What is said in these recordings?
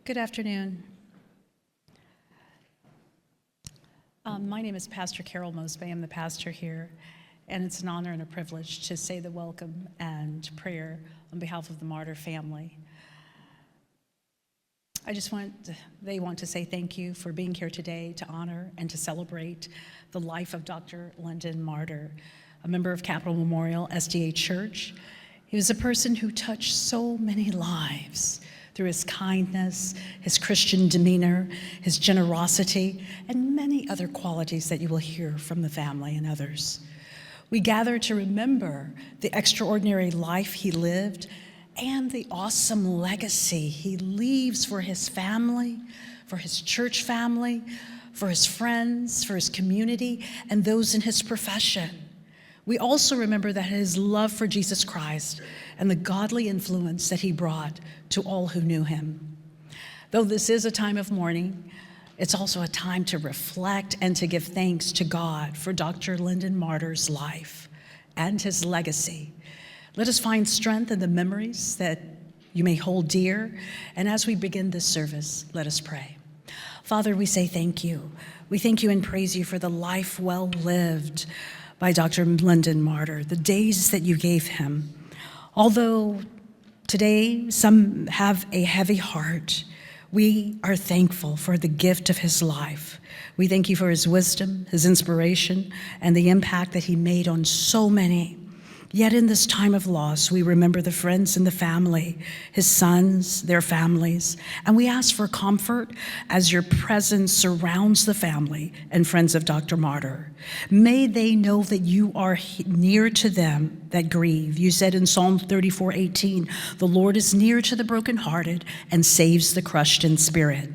Good afternoon. My name is Pastor Carol Mosby. I'm the pastor here, and it's an honor and a privilege to say the welcome and prayer on behalf of the Marter family. They want to say thank you for being here today to honor and to celebrate the life of Dr. Lyndon Marter, a member of Capital Memorial SDA Church. He was a person who touched so many lives through his kindness, his Christian demeanor, his generosity, and many other qualities that you will hear from the family and others. We gather to remember the extraordinary life he lived and the awesome legacy he leaves for his family, for his church family, for his friends, for his community, and those in his profession. We also remember that his love for Jesus Christ and the godly influence that he brought to all who knew him. Though this is a time of mourning, it's also a time to reflect and to give thanks to God for Dr. Lyndon Marter's life and his legacy. Let us find strength in the memories that you may hold dear, and as we begin this service, let us pray. Father, we say thank you. We thank you and praise you for the life well lived by Dr. Lyndon Marter, the days that you gave him. Although today some have a heavy heart, we are thankful for the gift of his life. We thank you for his wisdom, his inspiration, and the impact that he made on so many. Yet in this time of loss, we remember the friends and the family, his sons, their families, and we ask for comfort as your presence surrounds the family and friends of Dr. Marter. May they know that you are near to them that grieve. You said in Psalm 34:18, the Lord is near to the brokenhearted and saves the crushed in spirit.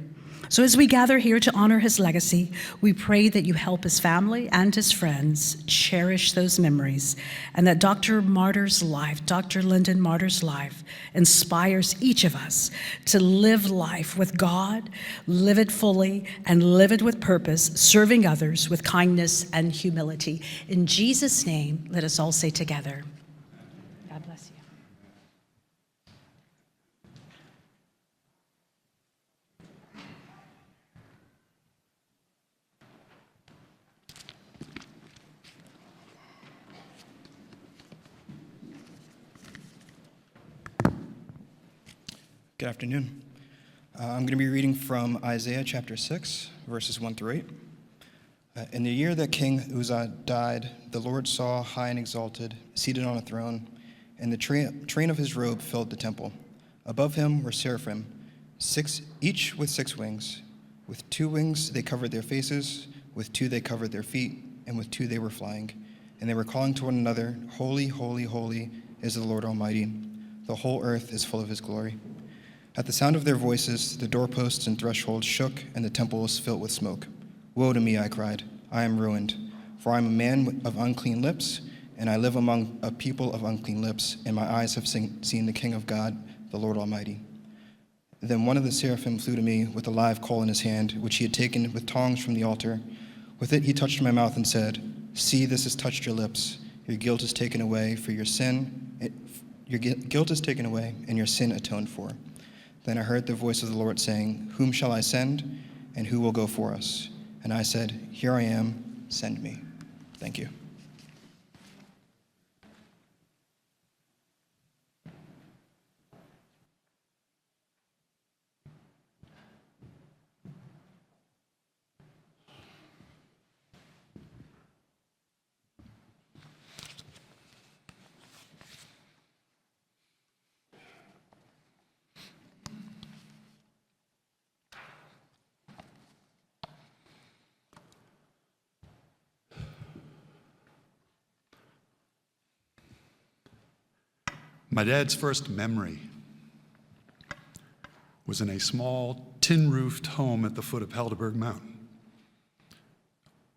So as we gather here to honor his legacy, we pray that you help his family and his friends cherish those memories, and that Dr. Marter's life, Dr. Lyndon Marter's life, inspires each of us to live life with God, live it fully, and live it with purpose, serving others with kindness and humility. In Jesus' name, let us all say together, God bless you. Good afternoon. I'm going to be reading from Isaiah chapter 6, verses 1 through 8. In the year that King Uzziah died, the Lord saw high and exalted, seated on a throne, and the train of his robe filled the temple. Above him were seraphim, each with 6 wings. With 2 wings they covered their faces, with 2 they covered their feet, and with 2 they were flying. And they were calling to one another, Holy, holy, holy is the Lord Almighty. The whole earth is full of his glory. At the sound of their voices, the doorposts and thresholds shook, and the temple was filled with smoke. Woe to me, I cried. I am ruined, for I am a man of unclean lips, and I live among a people of unclean lips, and my eyes have seen the King of God, the Lord Almighty. Then one of the seraphim flew to me with a live coal in his hand, which he had taken with tongs from the altar. With it he touched my mouth and said, See, this has touched your lips. Your guilt is taken away for your sin. Your guilt is taken away, and your sin atoned for. Then I heard the voice of the Lord saying, 'Whom shall I send, and who will go for us?' And I said, 'Here I am, send me.'" Thank you. My dad's first memory was in a small tin-roofed home at the foot of Helderberg Mountain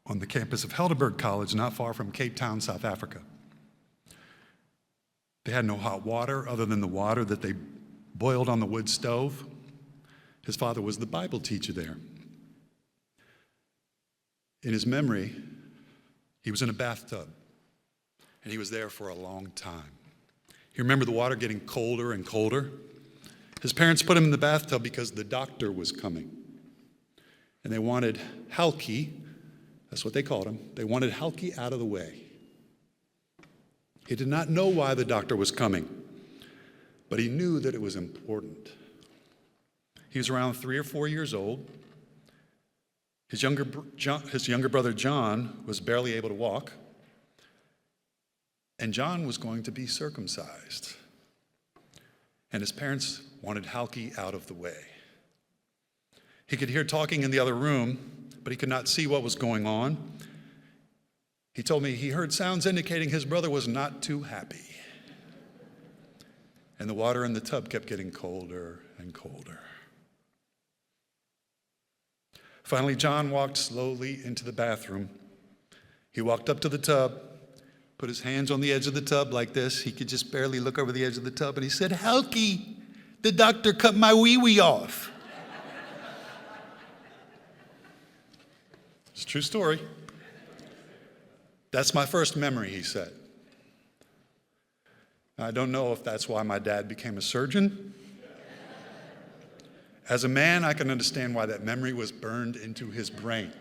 on the campus of Helderberg College, not far from Cape Town, South Africa. They had no hot water other than the water that they boiled on the wood stove. His father was the Bible teacher there. In his memory, he was in a bathtub, and he was there for a long time. He remembered the water getting colder and colder. His parents put him in the bathtub because the doctor was coming. And they wanted Halki, that's what they called him, they wanted Halki out of the way. He did not know why the doctor was coming, but he knew that it was important. He was around 3 or 4 years old. His younger brother John was barely able to walk. And John was going to be circumcised. And his parents wanted Halki out of the way. He could hear talking in the other room, but he could not see what was going on. He told me he heard sounds indicating his brother was not too happy. And the water in the tub kept getting colder and colder. Finally, John walked slowly into the bathroom. He walked up to the tub, put his hands on the edge of the tub like this. He could just barely look over the edge of the tub, and he said, "Halki, the doctor cut my wee-wee off." It's a true story. That's my first memory, he said. I don't know if that's why my dad became a surgeon. As a man, I can understand why that memory was burned into his brain.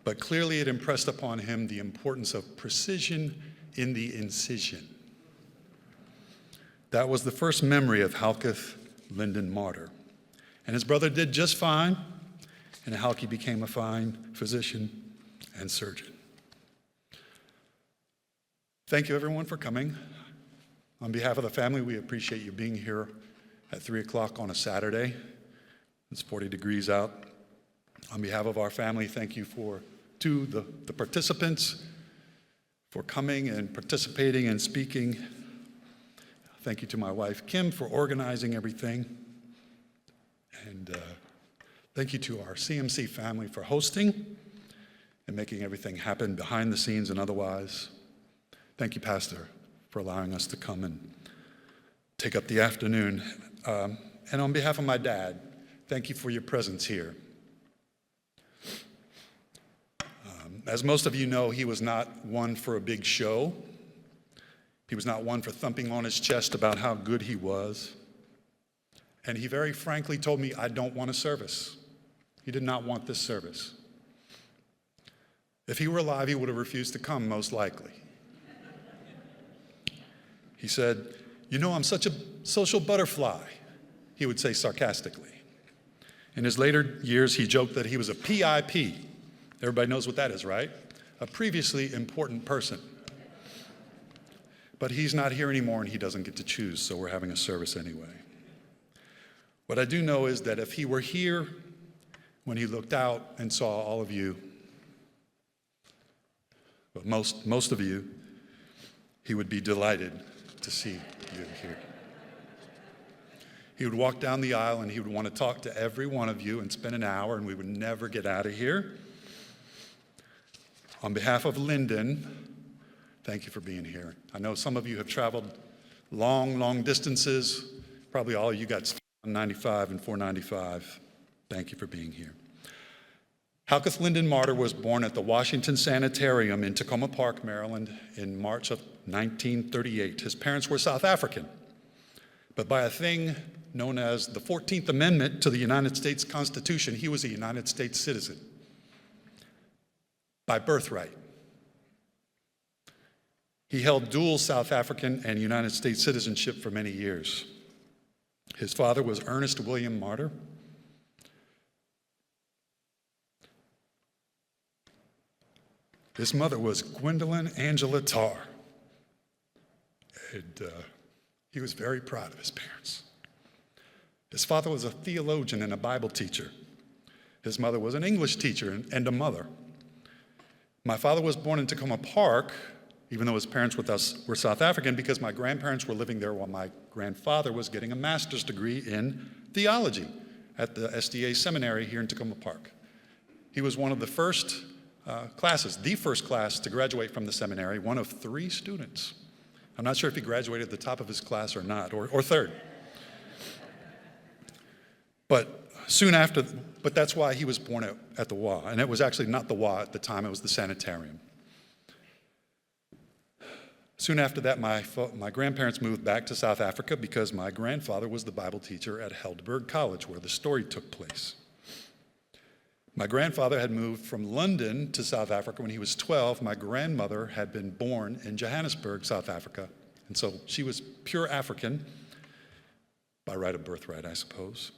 But clearly it impressed upon him the importance of precision in the incision. That was the first memory of Halketh Lyndon Marter. And his brother did just fine, and Halki became a fine physician and surgeon. Thank you, everyone, for coming. On behalf of the family, we appreciate you being here at 3 o'clock on a Saturday. It's 40 degrees out. On behalf of our family, thank you to the participants for coming and participating and speaking. Thank you to my wife, Kim, for organizing everything. And thank you to our CMC family for hosting and making everything happen behind the scenes and otherwise. Thank you, Pastor, for allowing us to come and take up the afternoon. And on behalf of my dad, thank you for your presence here. As most of you know, he was not one for a big show. He was not one for thumping on his chest about how good he was. And he very frankly told me, "I don't want a service." He did not want this service. If he were alive, he would have refused to come, most likely. He said, "You know, I'm such a social butterfly," he would say sarcastically. In his later years, he joked that he was a PIP. Everybody knows what that is, right? A previously important person. But he's not here anymore, and he doesn't get to choose, so we're having a service anyway. What I do know is that if he were here when he looked out and saw all of you, but most of you, he would be delighted to see you here. He would walk down the aisle and he would want to talk to every one of you and spend an hour, and we would never get out of here. On behalf of Lyndon, thank you for being here. I know some of you have traveled long distances. Probably all of you got stuck on 95 and 495. Thank you for being here. Halketh Lyndon Marter was born at the Washington Sanitarium in Tacoma Park, Maryland, in March of 1938. His parents were South African, but by a thing known as the 14th Amendment to the United States Constitution, he was a United States citizen by birthright. He held dual South African and United States citizenship for many years. His father was Ernest William Marter. His mother was Gwendolyn Angela Tarr. And he was very proud of his parents. His father was a theologian and a Bible teacher. His mother was an English teacher and a mother. My father was born in Tacoma Park, even though his parents with us were South African, because my grandparents were living there while my grandfather was getting a master's degree in theology at the SDA Seminary here in Tacoma Park. He was one of the first the first class to graduate from the seminary, one of 3 students. I'm not sure if he graduated at the top of his class or not, or third. But soon after, that's why he was born at the WA. And it was actually not the WA at the time, it was the sanitarium. Soon after that, my grandparents moved back to South Africa because my grandfather was the Bible teacher at Heidelberg College, where the story took place. My grandfather had moved from London to South Africa when he was 12. My grandmother had been born in Johannesburg, South Africa. And so she was pure African, by right of birthright, I suppose.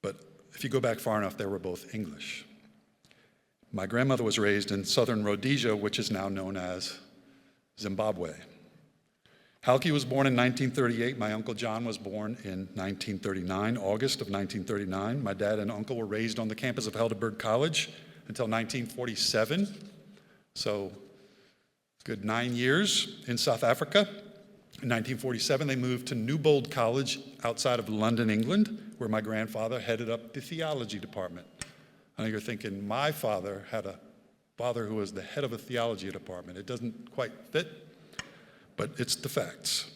But if you go back far enough, they were both English. My grandmother was raised in southern Rhodesia, which is now known as Zimbabwe. Halki was born in 1938. My Uncle John was born in 1939, August of 1939. My dad and uncle were raised on the campus of Heidelberg College until 1947. So, good 9 years in South Africa. In 1947, they moved to Newbold College outside of London, England, where my grandfather headed up the theology department. I know you're thinking, my father had a father who was the head of a theology department. It doesn't quite fit, but it's the facts.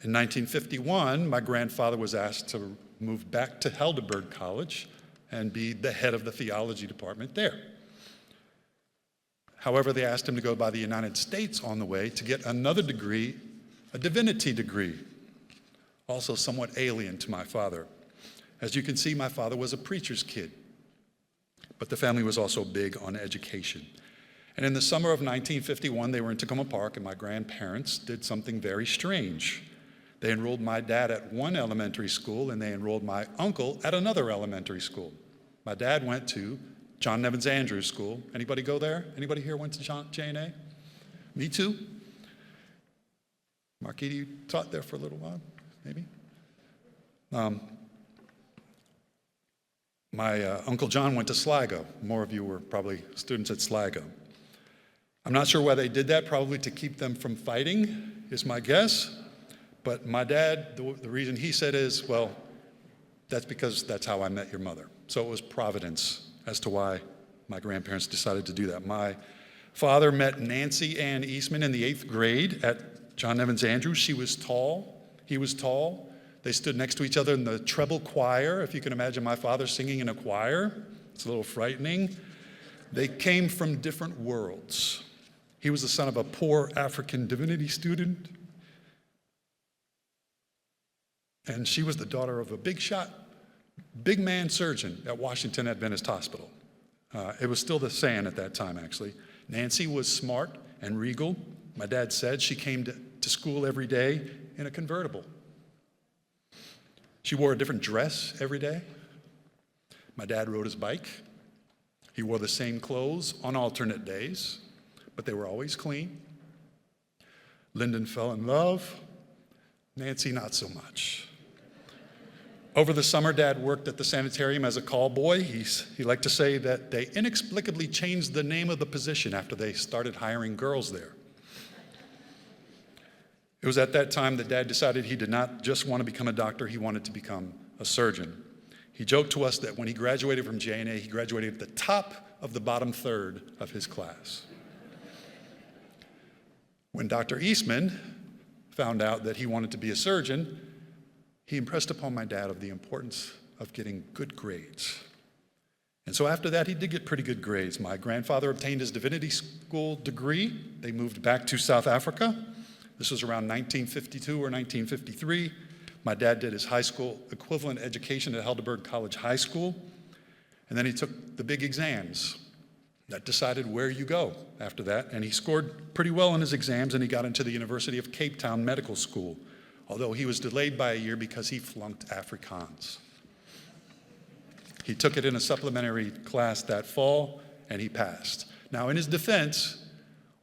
In 1951, my grandfather was asked to move back to Heidelberg College and be the head of the theology department there. However, they asked him to go by the United States on the way to get another degree, a divinity degree, also somewhat alien to my father. As you can see, my father was a preacher's kid, but the family was also big on education. And in the summer of 1951, they were in Tacoma Park, and my grandparents did something very strange. They enrolled my dad at one elementary school, and they enrolled my uncle at another elementary school. My dad went to John Nevins Andrews School. Anybody go there? Anybody here went to J&A? Me too. Marquita, you taught there for a little while, maybe? My Uncle John went to Sligo. More of you were probably students at Sligo. I'm not sure why they did that, probably to keep them from fighting, is my guess. But my dad, the reason he said is, well, that's because that's how I met your mother. So it was providence as to why my grandparents decided to do that. My father met Nancy Ann Eastman in the 8th grade at John Evans Andrews. She was tall. He was tall. They stood next to each other in the treble choir. If you can imagine my father singing in a choir, it's a little frightening. They came from different worlds. He was the son of a poor African divinity student, and she was the daughter of a big shot, big man surgeon at Washington Adventist Hospital. It was still the saying at that time, actually. Nancy was smart and regal. My dad said she came to school every day in a convertible. She wore a different dress every day. My dad rode his bike. He wore the same clothes on alternate days, but they were always clean. Lyndon fell in love. Nancy, not so much. Over the summer, Dad worked at the sanitarium as a call boy. He liked to say that they inexplicably changed the name of the position after they started hiring girls there. It was at that time that Dad decided he did not just want to become a doctor, he wanted to become a surgeon. He joked to us that when he graduated from J&A, he graduated at the top of the bottom third of his class. When Dr. Eastman found out that he wanted to be a surgeon, he impressed upon my dad of the importance of getting good grades. And so after that, he did get pretty good grades. My grandfather obtained his divinity school degree. They moved back to South Africa. This was around 1952 or 1953. My dad did his high school equivalent education at Heidelberg College High School, and then he took the big exams that decided where you go after that, and he scored pretty well on his exams, and he got into the University of Cape Town Medical School, although he was delayed by a year because he flunked Afrikaans. He took it in a supplementary class that fall, and he passed. Now, in his defense,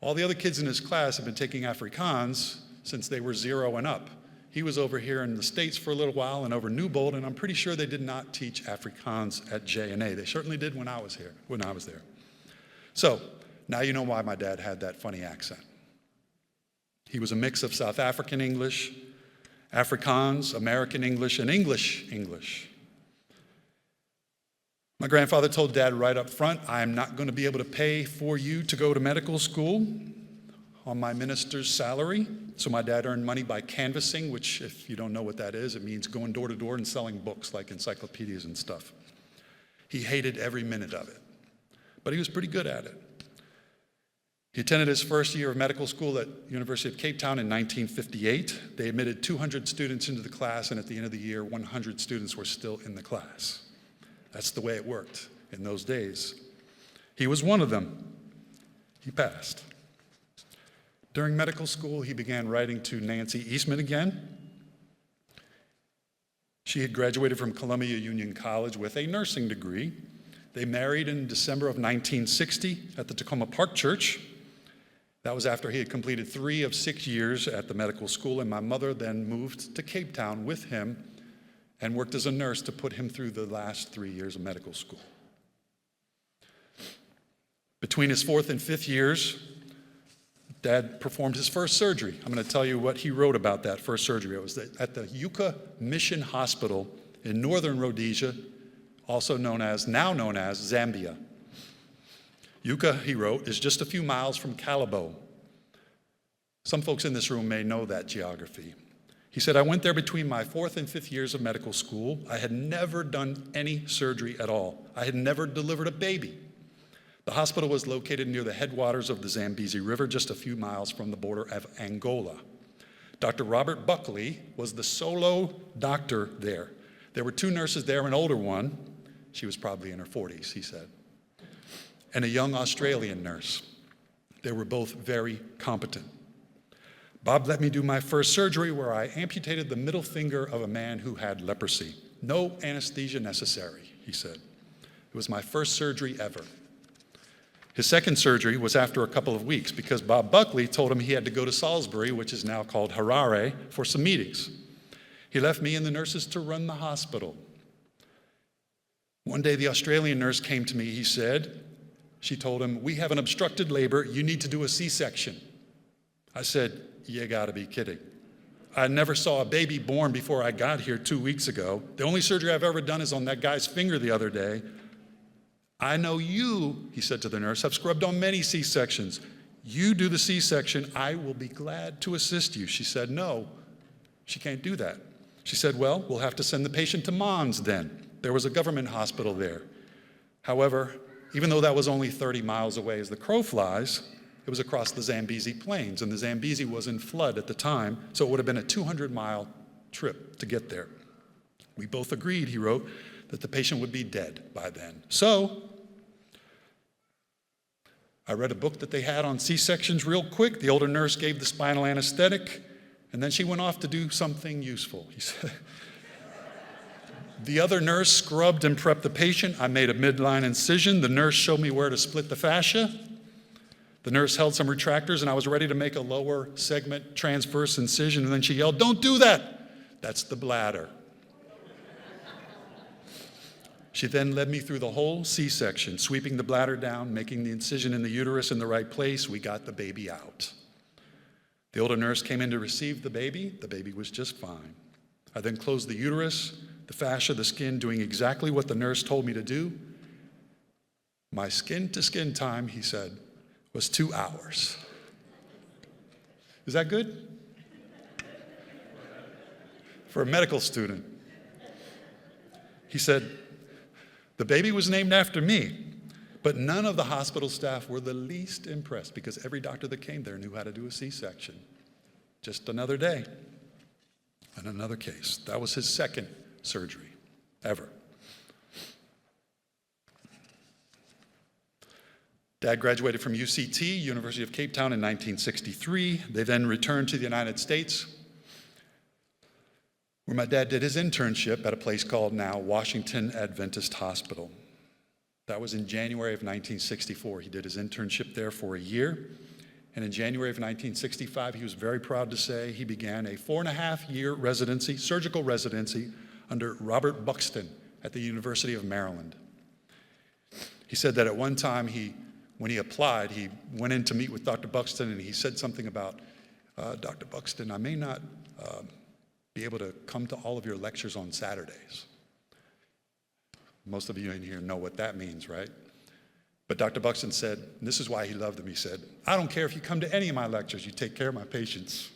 all the other kids in his class have been taking Afrikaans since they were 0 and up. He was over here in the States for a little while and over Newbold, and I'm pretty sure they did not teach Afrikaans at J&A. They certainly did when I was there. So, now you know why my dad had that funny accent. He was a mix of South African English, Afrikaans, American English, and English. My grandfather told Dad right up front, I am not going to be able to pay for you to go to medical school on my minister's salary. So my dad earned money by canvassing, which, if you don't know what that is, it means going door to door and selling books like encyclopedias and stuff. He hated every minute of it, but he was pretty good at it. He attended his first year of medical school at University of Cape Town in 1958. They admitted 200 students into the class, and at the end of the year, 100 students were still in the class. That's the way it worked in those days. He was one of them. He passed. During medical school, he began writing to Nancy Eastman again. She had graduated from Columbia Union College with a nursing degree. They married in December of 1960 at the Tacoma Park Church. That was after he had completed 3 of 6 years at the medical school, and my mother then moved to Cape Town with him and worked as a nurse to put him through the last 3 years of medical school. Between his 4th and 5th years, Dad performed his first surgery. I'm going to tell you what he wrote about that first surgery. It was at the Yucca Mission Hospital in northern Rhodesia, now known as Zambia. Yucca, he wrote, is just a few miles from Calabo. Some folks in this room may know that geography. He said, I went there between my 4th and 5th years of medical school. I had never done any surgery at all. I had never delivered a baby. The hospital was located near the headwaters of the Zambezi River, just a few miles from the border of Angola. Dr. Robert Buckley was the solo doctor there. There were 2 nurses there, an older one, she was probably in her 40s, he said, and a young Australian nurse. They were both very competent. Bob let me do my first surgery where I amputated the middle finger of a man who had leprosy. No anesthesia necessary, he said. It was my first surgery ever. His second surgery was after a couple of weeks because Bob Buckley told him he had to go to Salisbury, which is now called Harare, for some meetings. He left me and the nurses to run the hospital. One day the Australian nurse came to me, she told him, we have an obstructed labor, you need to do a C-section. I said, you gotta be kidding. I never saw a baby born before I got here 2 weeks ago. The only surgery I've ever done is on that guy's finger the other day. I know you, he said to the nurse, have scrubbed on many C-sections. You do the C-section, I will be glad to assist you. She said, no, she can't do that. She said, well, we'll have to send the patient to Mons then. There was a government hospital there. However, even though that was only 30 miles away as the crow flies, it was across the Zambezi Plains, and the Zambezi was in flood at the time, so it would have been a 200-mile trip to get there. We both agreed, he wrote, that the patient would be dead by then. So, I read a book that they had on C-sections real quick. The older nurse gave the spinal anesthetic, and then she went off to do something useful. He said, the other nurse scrubbed and prepped the patient. I made a midline incision. The nurse showed me where to split the fascia. The nurse held some retractors, and I was ready to make a lower segment transverse incision, and then she yelled, don't do that. That's the bladder. She then led me through the whole C-section, sweeping the bladder down, making the incision in the uterus in the right place. We got the baby out. The older nurse came in to receive the baby. The baby was just fine. I then closed the uterus, the fascia, the skin, doing exactly what the nurse told me to do. My skin-to-skin time, he said, was 2 hours. Is that good? For a medical student. He said, the baby was named after me, but none of the hospital staff were the least impressed because every doctor that came there knew how to do a C-section. Just another day. in another case. That was his second surgery ever. Dad graduated from UCT, University of Cape Town, in 1963. They then returned to the United States, where my dad did his internship at a place called now Washington Adventist Hospital. That was in January of 1964. He did his internship there for a year. And in January of 1965, he was very proud to say he began a 4.5-year residency, surgical residency, under Robert Buxton at the University of Maryland. He said that at one time, when he applied, he went in to meet with Dr. Buxton, and he said something about, Dr. Buxton, I may not be able to come to all of your lectures on Saturdays. Most of you in here know what that means, right? But Dr. Buxton said, and this is why he loved him, he said, I don't care if you come to any of my lectures, you take care of my patients.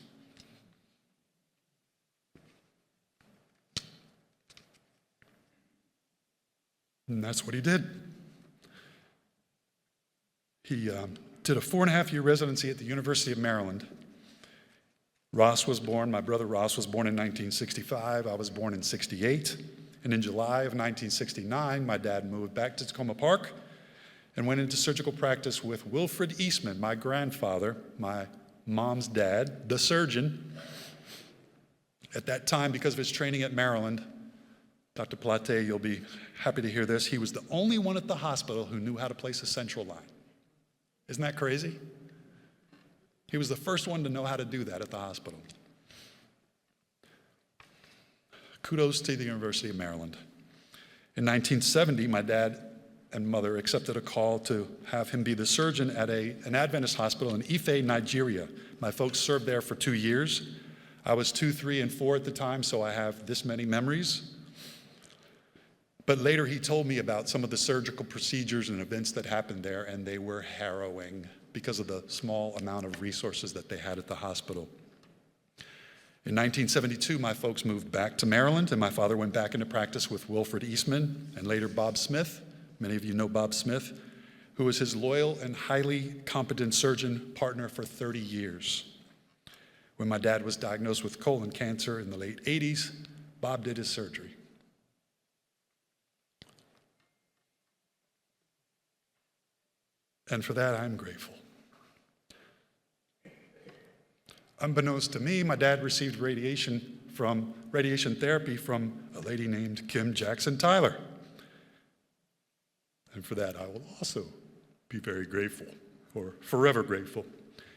And that's what he did. He did a 4.5-year residency at the University of Maryland. Ross was born, my brother Ross was born in 1965. I was born in 68. And in July of 1969, my dad moved back to Tacoma Park and went into surgical practice with Wilfred Eastman, my grandfather, my mom's dad, the surgeon. At that time, because of his training at Maryland, Dr. Plate, you'll be happy to hear this, he was the only one at the hospital who knew how to place a central line. Isn't that crazy? He was the first one to know how to do that at the hospital. Kudos to the University of Maryland. In 1970, my dad and mother accepted a call to have him be the surgeon at an Adventist hospital in Ife, Nigeria. My folks served there for 2 years. I was 2, 3, and 4 at the time, so I have this many memories. But later he told me about some of the surgical procedures and events that happened there, and they were harrowing because of the small amount of resources that they had at the hospital. In 1972, my folks moved back to Maryland, and my father went back into practice with Wilfred Eastman and later Bob Smith. Many of you know Bob Smith, who was his loyal and highly competent surgeon partner for 30 years. When my dad was diagnosed with colon cancer in the late 80s, Bob did his surgery. And for that, I'm grateful. Unbeknownst to me, my dad received radiation therapy from a lady named Kim Jackson Tyler. And for that, I will also be very grateful, or forever grateful.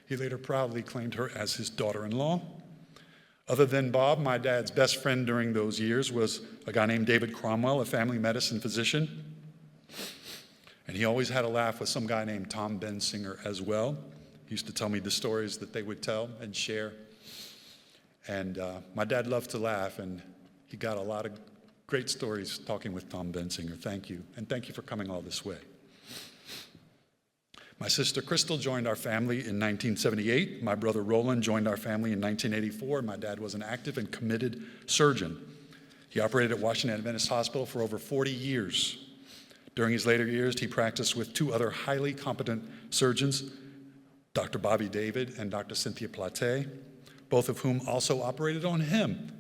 He later proudly claimed her as his daughter-in-law. Other than Bob, my dad's best friend during those years was a guy named David Cromwell, a family medicine physician. And he always had a laugh with some guy named Tom Bensinger as well. He used to tell me the stories that they would tell and share. And my dad loved to laugh, and he got a lot of great stories talking with Tom Bensinger. Thank you, and thank you for coming all this way. My sister Crystal joined our family in 1978. My brother Roland joined our family in 1984. My dad was an active and committed surgeon. He operated at Washington Adventist Hospital for over 40 years. During his later years, he practiced with 2 other highly competent surgeons, Dr. Bobby David and Dr. Cynthia Plate, both of whom also operated on him.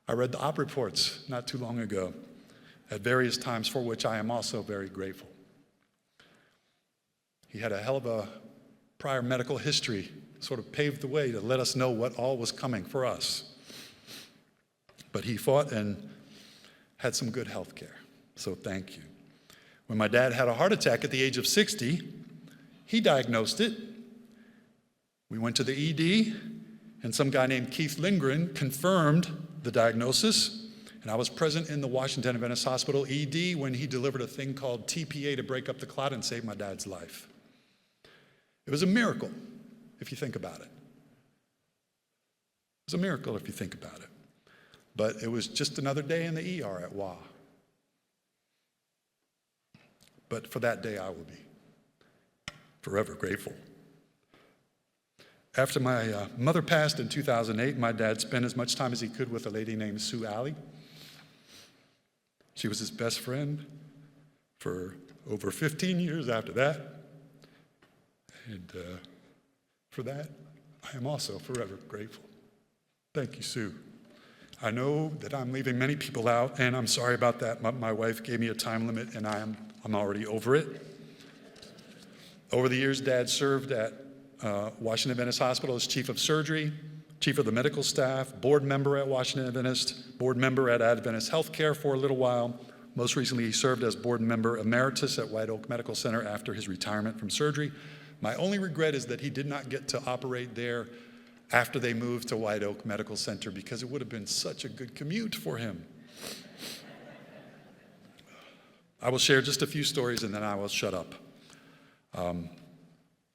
I read the op reports not too long ago at various times, for which I am also very grateful. He had a hell of a prior medical history, sort of paved the way to let us know what all was coming for us. But he fought and had some good health care, so thank you. When my dad had a heart attack at the age of 60, he diagnosed it. We went to the ED, and some guy named Keith Lindgren confirmed the diagnosis. And I was present in the Washington Adventist Hospital ED when he delivered a thing called TPA to break up the clot and save my dad's life. It was a miracle, if you think about it. It was a miracle if you think about it. But it was just another day in the ER at WA. But for that day, I will be forever grateful. After my mother passed in 2008, my dad spent as much time as he could with a lady named Sue Alley. She was his best friend for over 15 years after that. And for that, I am also forever grateful. Thank you, Sue. I know that I'm leaving many people out, and I'm sorry about that. My wife gave me a time limit, and I'm already over it. Over the years, Dad served at Washington Adventist Hospital as chief of surgery, chief of the medical staff, board member at Washington Adventist, board member at Adventist Healthcare for a little while. Most recently, he served as board member emeritus at White Oak Medical Center after his retirement from surgery. My only regret is that he did not get to operate there after they moved to White Oak Medical Center, because it would have been such a good commute for him. I will share just a few stories and then I will shut up.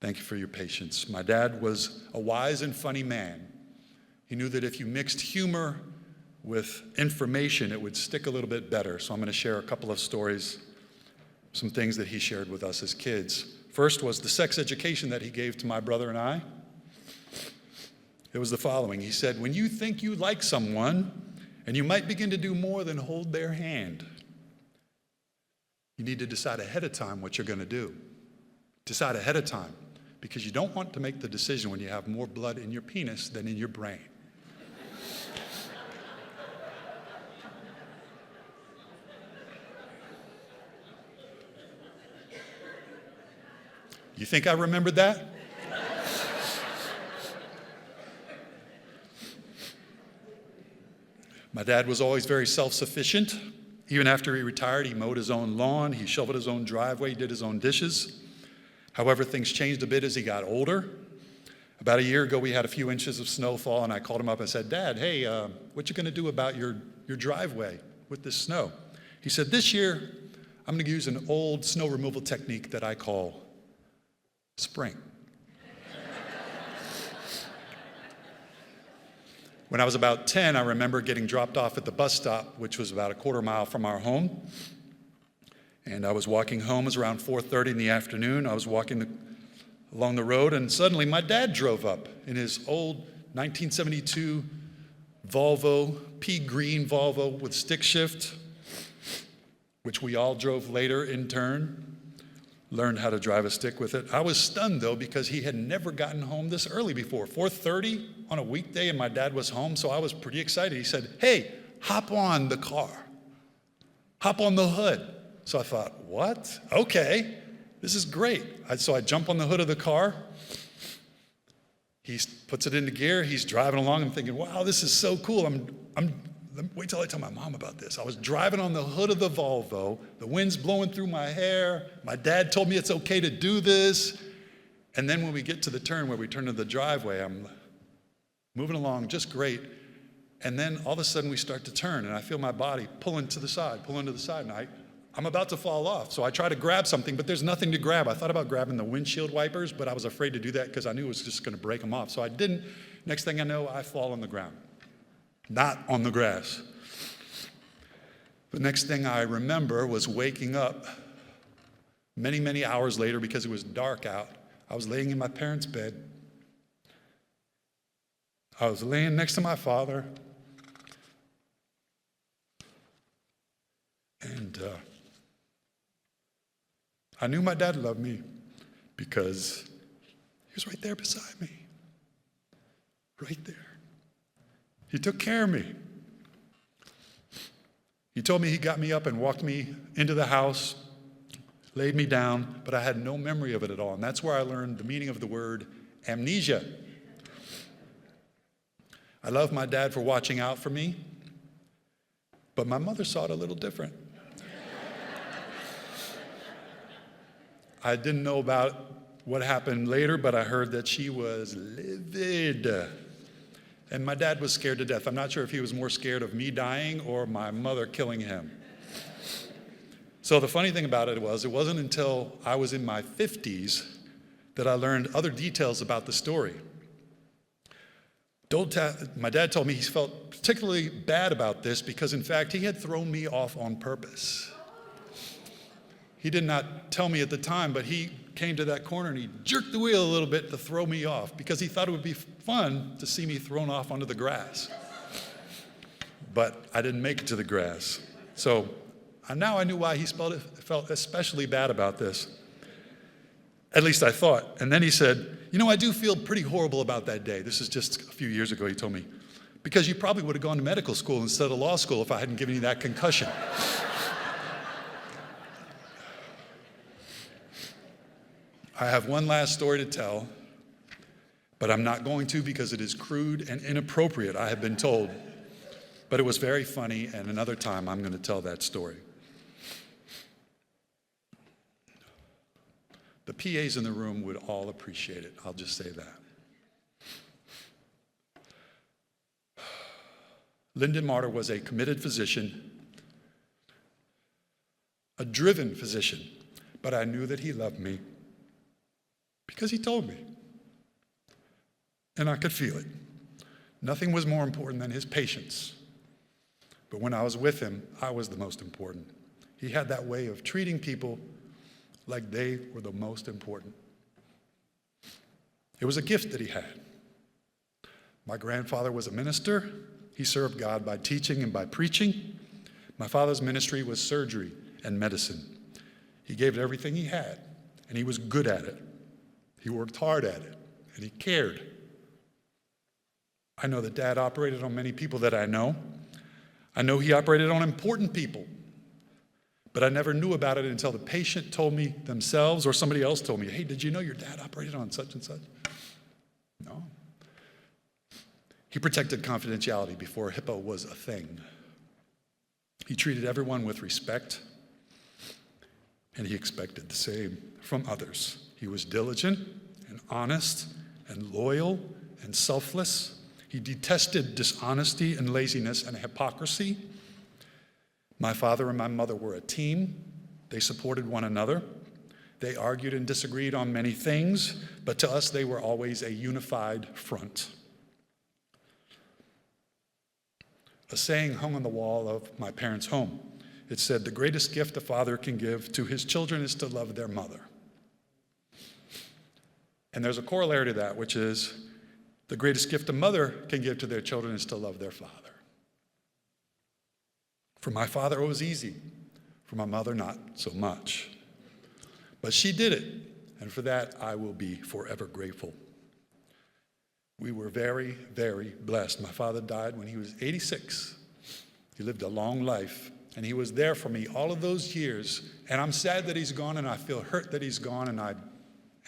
Thank you for your patience. My dad was a wise and funny man. He knew that if you mixed humor with information, it would stick a little bit better. So I'm going to share a couple of stories, some things that he shared with us as kids. First was the sex education that he gave to my brother and I. It was the following. He said, when you think you like someone and you might begin to do more than hold their hand, you need to decide ahead of time what you're going to do. Decide ahead of time, because you don't want to make the decision when you have more blood in your penis than in your brain. You think I remembered that? My dad was always very self-sufficient. Even after he retired, he mowed his own lawn, he shoveled his own driveway, he did his own dishes. However, things changed a bit as he got older. About a year ago, we had a few inches of snowfall, and I called him up and said, Dad, hey, what you gonna do about your driveway with this snow? He said, this year, I'm gonna use an old snow removal technique that I call spring. When I was about 10, I remember getting dropped off at the bus stop, which was about a quarter mile from our home. And I was walking home. It was around 4:30 in the afternoon. I was walking along the road, and suddenly my dad drove up in his old 1972 Volvo, pea green Volvo with stick shift, which we all drove later in turn. Learned how to drive a stick with it. I was stunned, though, because he had never gotten home this early before. 4:30 on a weekday, and my dad was home, so I was pretty excited. He said, hey, hop on the car. Hop on the hood. So I thought, what? Okay, this is great. So I jump on the hood of the car. He puts it into gear. He's driving along. I'm thinking, wow, this is so cool. Wait till I tell my mom about this. I was driving on the hood of the Volvo. The wind's blowing through my hair. My dad told me it's okay to do this. And then when we get to the turn where we turn to the driveway, I'm moving along just great. And then all of a sudden we start to turn, and I feel my body pulling to the side, and I'm about to fall off. So I try to grab something, but there's nothing to grab. I thought about grabbing the windshield wipers, but I was afraid to do that because I knew it was just going to break them off. So I didn't. Next thing I know, I fall on the ground. Not on the grass. The next thing I remember was waking up many, many hours later because it was dark out. I was laying in my parents' bed. I was laying next to my father. And I knew my dad loved me because he was right there beside me. Right there. He took care of me. He told me he got me up and walked me into the house, laid me down, but I had no memory of it at all. And that's where I learned the meaning of the word amnesia. I love my dad for watching out for me, but my mother saw it a little different. I didn't know about what happened later, but I heard that she was livid. And my dad was scared to death. I'm not sure if he was more scared of me dying or my mother killing him. So the funny thing about it wasn't until I was in my 50s that I learned other details about the story. My dad told me he felt particularly bad about this because, in fact, he had thrown me off on purpose. He did not tell me at the time, but he came to that corner and he jerked the wheel a little bit to throw me off because he thought it would be fun to see me thrown off onto the grass. But I didn't make it to the grass. So now I knew why he felt especially bad about this. At least I thought. And then he said, I do feel pretty horrible about that day. This is just a few years ago he told me. Because you probably would have gone to medical school instead of law school if I hadn't given you that concussion. I have one last story to tell, but I'm not going to because it is crude and inappropriate, I have been told. But it was very funny, and another time I'm going to tell that story. The PAs in the room would all appreciate it, I'll just say that. Lyndon Marter was a committed physician, a driven physician, but I knew that he loved me because he told me, and I could feel it. Nothing was more important than his patients, but when I was with him, I was the most important. He had that way of treating people like they were the most important. It was a gift that he had. My grandfather was a minister. He served God by teaching and by preaching. My father's ministry was surgery and medicine. He gave it everything he had, and he was good at it. He worked hard at it, and he cared. I know that Dad operated on many people that I know. I know he operated on important people, but I never knew about it until the patient told me themselves or somebody else told me, hey, did you know your dad operated on such and such? No. He protected confidentiality before HIPAA was a thing. He treated everyone with respect, and he expected the same from others. He was diligent and honest and loyal and selfless. He detested dishonesty and laziness and hypocrisy. My father and my mother were a team. They supported one another. They argued and disagreed on many things, but to us they were always a unified front. A saying hung on the wall of my parents' home. It said, the greatest gift a father can give to his children is to love their mother. And there's a corollary to that, which is the greatest gift a mother can give to their children is to love their father. For my father, it was easy. For my mother, not so much. But she did it, and for that, I will be forever grateful. We were very, very blessed. My father died when he was 86. He lived a long life, and he was there for me all of those years. And I'm sad that he's gone, and I feel hurt that he's gone, and I'm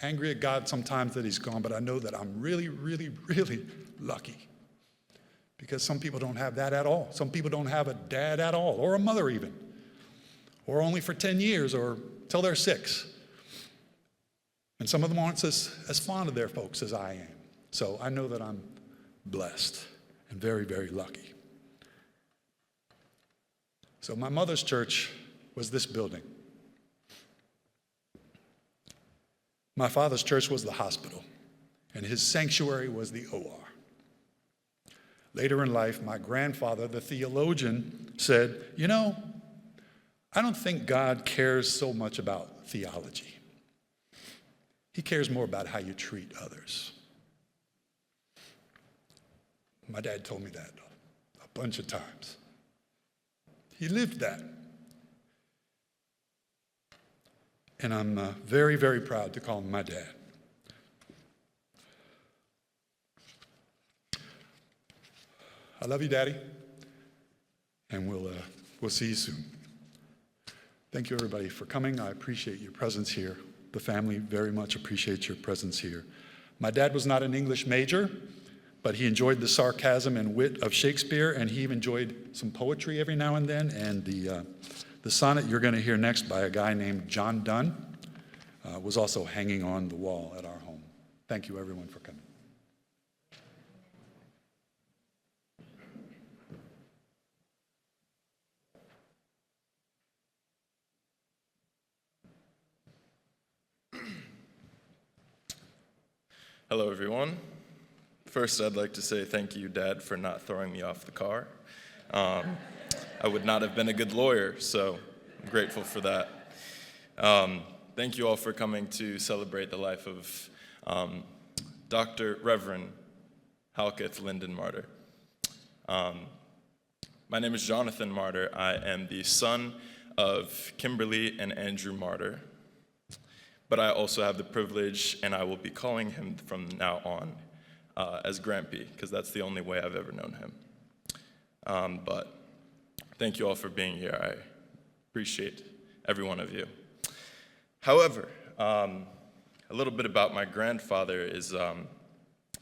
angry at God sometimes that he's gone, but I know that I'm really, really, really lucky. Because some people don't have that at all. Some people don't have a dad at all, or a mother even, or only for 10 years, or till they're 6. And some of them aren't as fond of their folks as I am. So I know that I'm blessed and very, very lucky. So my mother's church was this building. My father's church was the hospital, and his sanctuary was the OR. Later in life, my grandfather, the theologian, said, you know, I don't think God cares so much about theology. He cares more about how you treat others. My dad told me that a bunch of times. He lived that. And I'm very, very proud to call him my dad. I love you, Daddy, and we'll see you soon. Thank you, everybody, for coming. I appreciate your presence here. The family very much appreciates your presence here. My dad was not an English major, but he enjoyed the sarcasm and wit of Shakespeare, and he even enjoyed some poetry every now and then. And the sonnet you're going to hear next by a guy named John Donne was also hanging on the wall at our home. Thank you, everyone, for coming. Hello, everyone. First, I'd like to say thank you, Dad, for not throwing me off the car. I would not have been a good lawyer, so I'm grateful for that. Thank you all for coming to celebrate the life of Dr. Reverend Halketh Lyndon Marter. My name is Jonathan Marter. I am the son of Kimberly and Andrew Marter. But I also have the privilege, and I will be calling him from now on as Grampy, because that's the only way I've ever known him. But thank you all for being here. I appreciate every one of you. However, a little bit about my grandfather is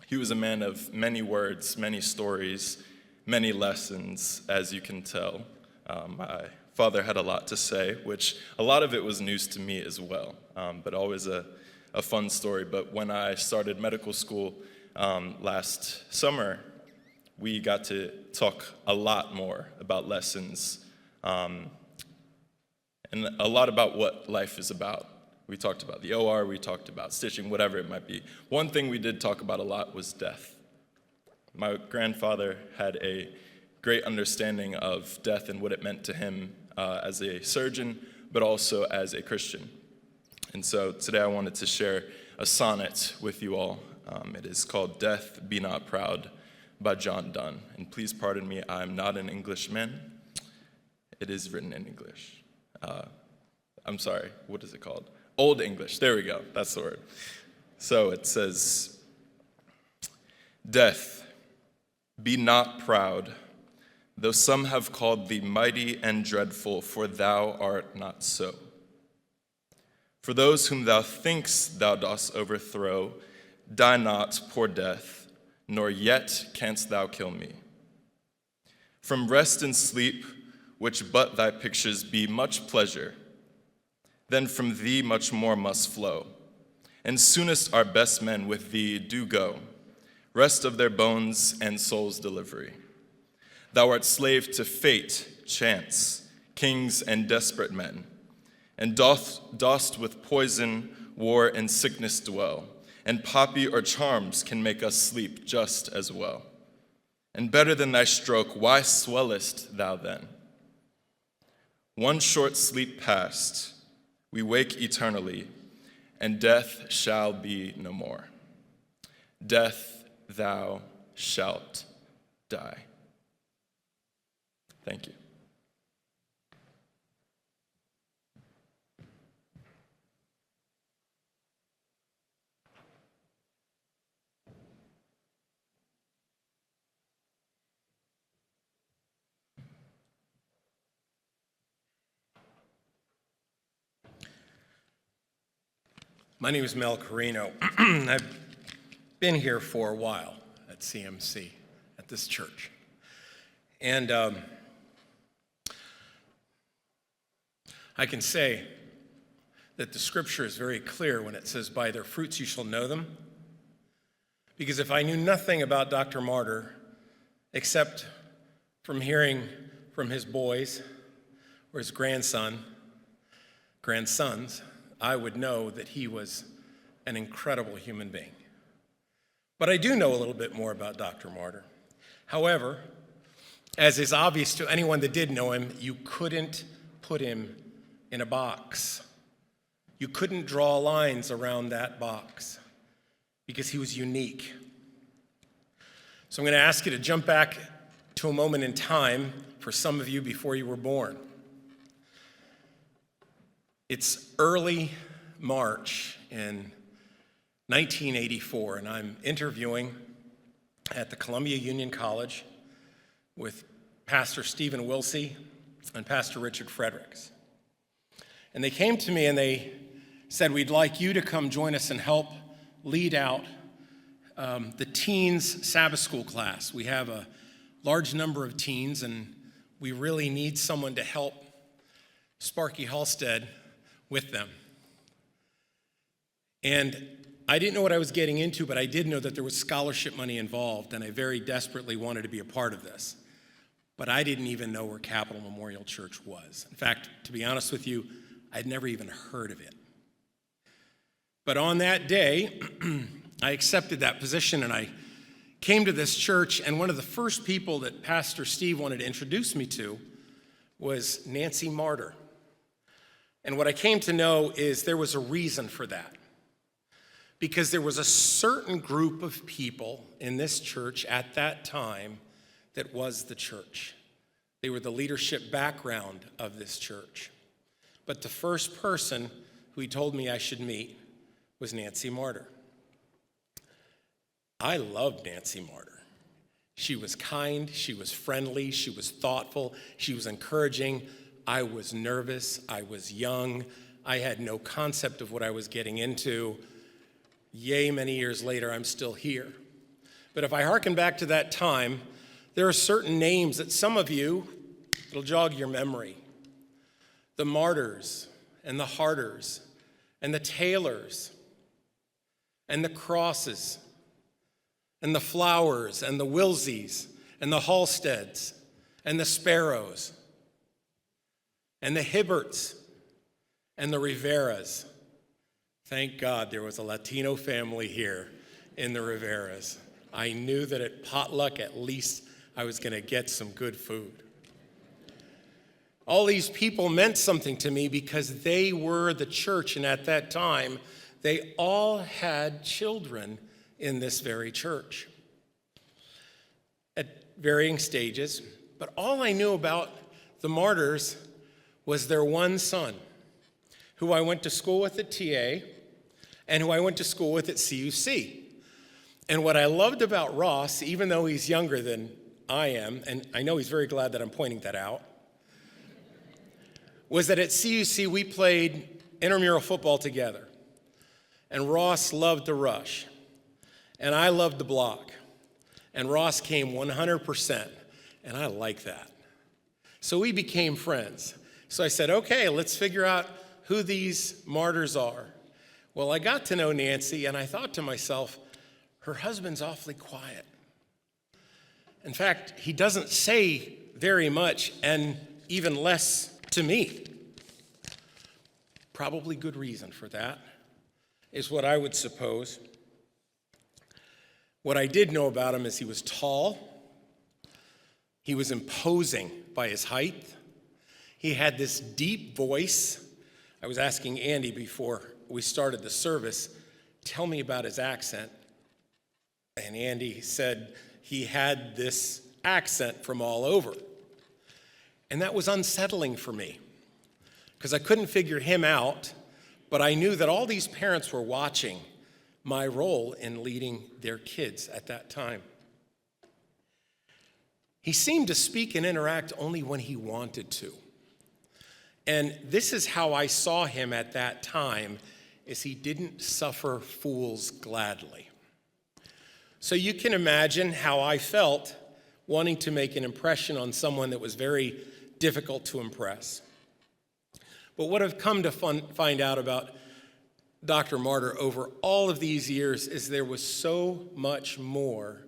he was a man of many words, many stories, many lessons, as you can tell. My father had a lot to say, which a lot of it was news to me as well, but always a fun story. But when I started medical school last summer, we got to talk a lot more about lessons and a lot about what life is about. We talked about the OR, we talked about stitching, whatever it might be. One thing we did talk about a lot was death. My grandfather had a great understanding of death and what it meant to him as a surgeon, but also as a Christian. And so today I wanted to share a sonnet with you all. It is called Death, Be Not Proud by John Donne. And please pardon me, I'm not an Englishman. It is written in English. I'm sorry, what is it called? Old English, there we go, that's the word. So it says, Death, be not proud, though some have called thee mighty and dreadful, for thou art not so. For those whom thou think'st thou dost overthrow, die not, poor death, nor yet canst thou kill me. From rest and sleep, which but thy pictures be much pleasure, then from thee much more must flow. And soonest our best men with thee do go, rest of their bones and souls' delivery. Thou art slave to fate, chance, kings and desperate men, and dost with poison, war, and sickness dwell, and poppy or charms can make us sleep just as well. And better than thy stroke, why swellest thou then? One short sleep past, we wake eternally, and death shall be no more. Death, thou shalt die. Thank you. My name is Mel Carino. I've been here for a while at CMC, at this church. And I can say that the scripture is very clear when it says, by their fruits you shall know them. Because if I knew nothing about Dr. Marter, except from hearing from his boys or his grandsons, I would know that he was an incredible human being. But I do know a little bit more about Dr. Marter. However, as is obvious to anyone that did know him, you couldn't put him in a box. You couldn't draw lines around that box because he was unique. So I'm going to ask you to jump back to a moment in time for some of you before you were born. It's early March in 1984, and I'm interviewing at the Columbia Union College with Pastor Stephen Wilsey and Pastor Richard Fredericks. And they came to me and they said, we'd like you to come join us and help lead out the teens Sabbath school class. We have a large number of teens, and we really need someone to help Sparky Halstead with them. And I didn't know what I was getting into, but I did know that there was scholarship money involved, and I very desperately wanted to be a part of this. But I didn't even know where Capital Memorial Church was. In fact, to be honest with you, I'd never even heard of it. But on that day, I accepted that position, and I came to this church, and one of the first people that Pastor Steve wanted to introduce me to was Nancy Marter. And what I came to know is there was a reason for that. Because there was a certain group of people in this church at that time that was the church. They were the leadership background of this church. But the first person who he told me I should meet was Nancy Marter. I loved Nancy Marter. She was kind, she was friendly, she was thoughtful, she was encouraging. I was nervous, I was young, I had no concept of what I was getting into. Yay, many years later, I'm still here. But if I hearken back to that time, there are certain names that some of you, it'll jog your memory. The Marters and the Harters and the Taylors and the Crosses and the Flowers and the Wilseys and the Halsteads and the Sparrows and the Hibberts and the Riveras. Thank God there was a Latino family here in the Riveras. I knew that at potluck at least I was going to get some good food. All these people meant something to me because they were the church, and at that time, they all had children in this very church at varying stages. But all I knew about the Marters was their one son, who I went to school with at TA and who I went to school with at CUC. And what I loved about Ross, even though he's younger than I am, and I know he's very glad that I'm pointing that out, was that at CUC we played intramural football together. And Ross loved the rush. And I loved the block. And Ross came 100%. And I like that. So we became friends. So I said, okay, let's figure out who these Marters are. Well, I got to know Nancy, and I thought to myself, her husband's awfully quiet. In fact, he doesn't say very much, and even less to me. Probably good reason for that, is what I would suppose. What I did know about him is he was tall. He was imposing by his height. He had this deep voice. I was asking Andy before we started the service, tell me about his accent. And Andy said he had this accent from all over. And that was unsettling for me because I couldn't figure him out, but I knew that all these parents were watching my role in leading their kids at that time. He seemed to speak and interact only when he wanted to. And this is how I saw him at that time, is he didn't suffer fools gladly. So you can imagine how I felt wanting to make an impression on someone that was very difficult to impress. But what I've come to find out about Dr. Marter over all of these years is there was so much more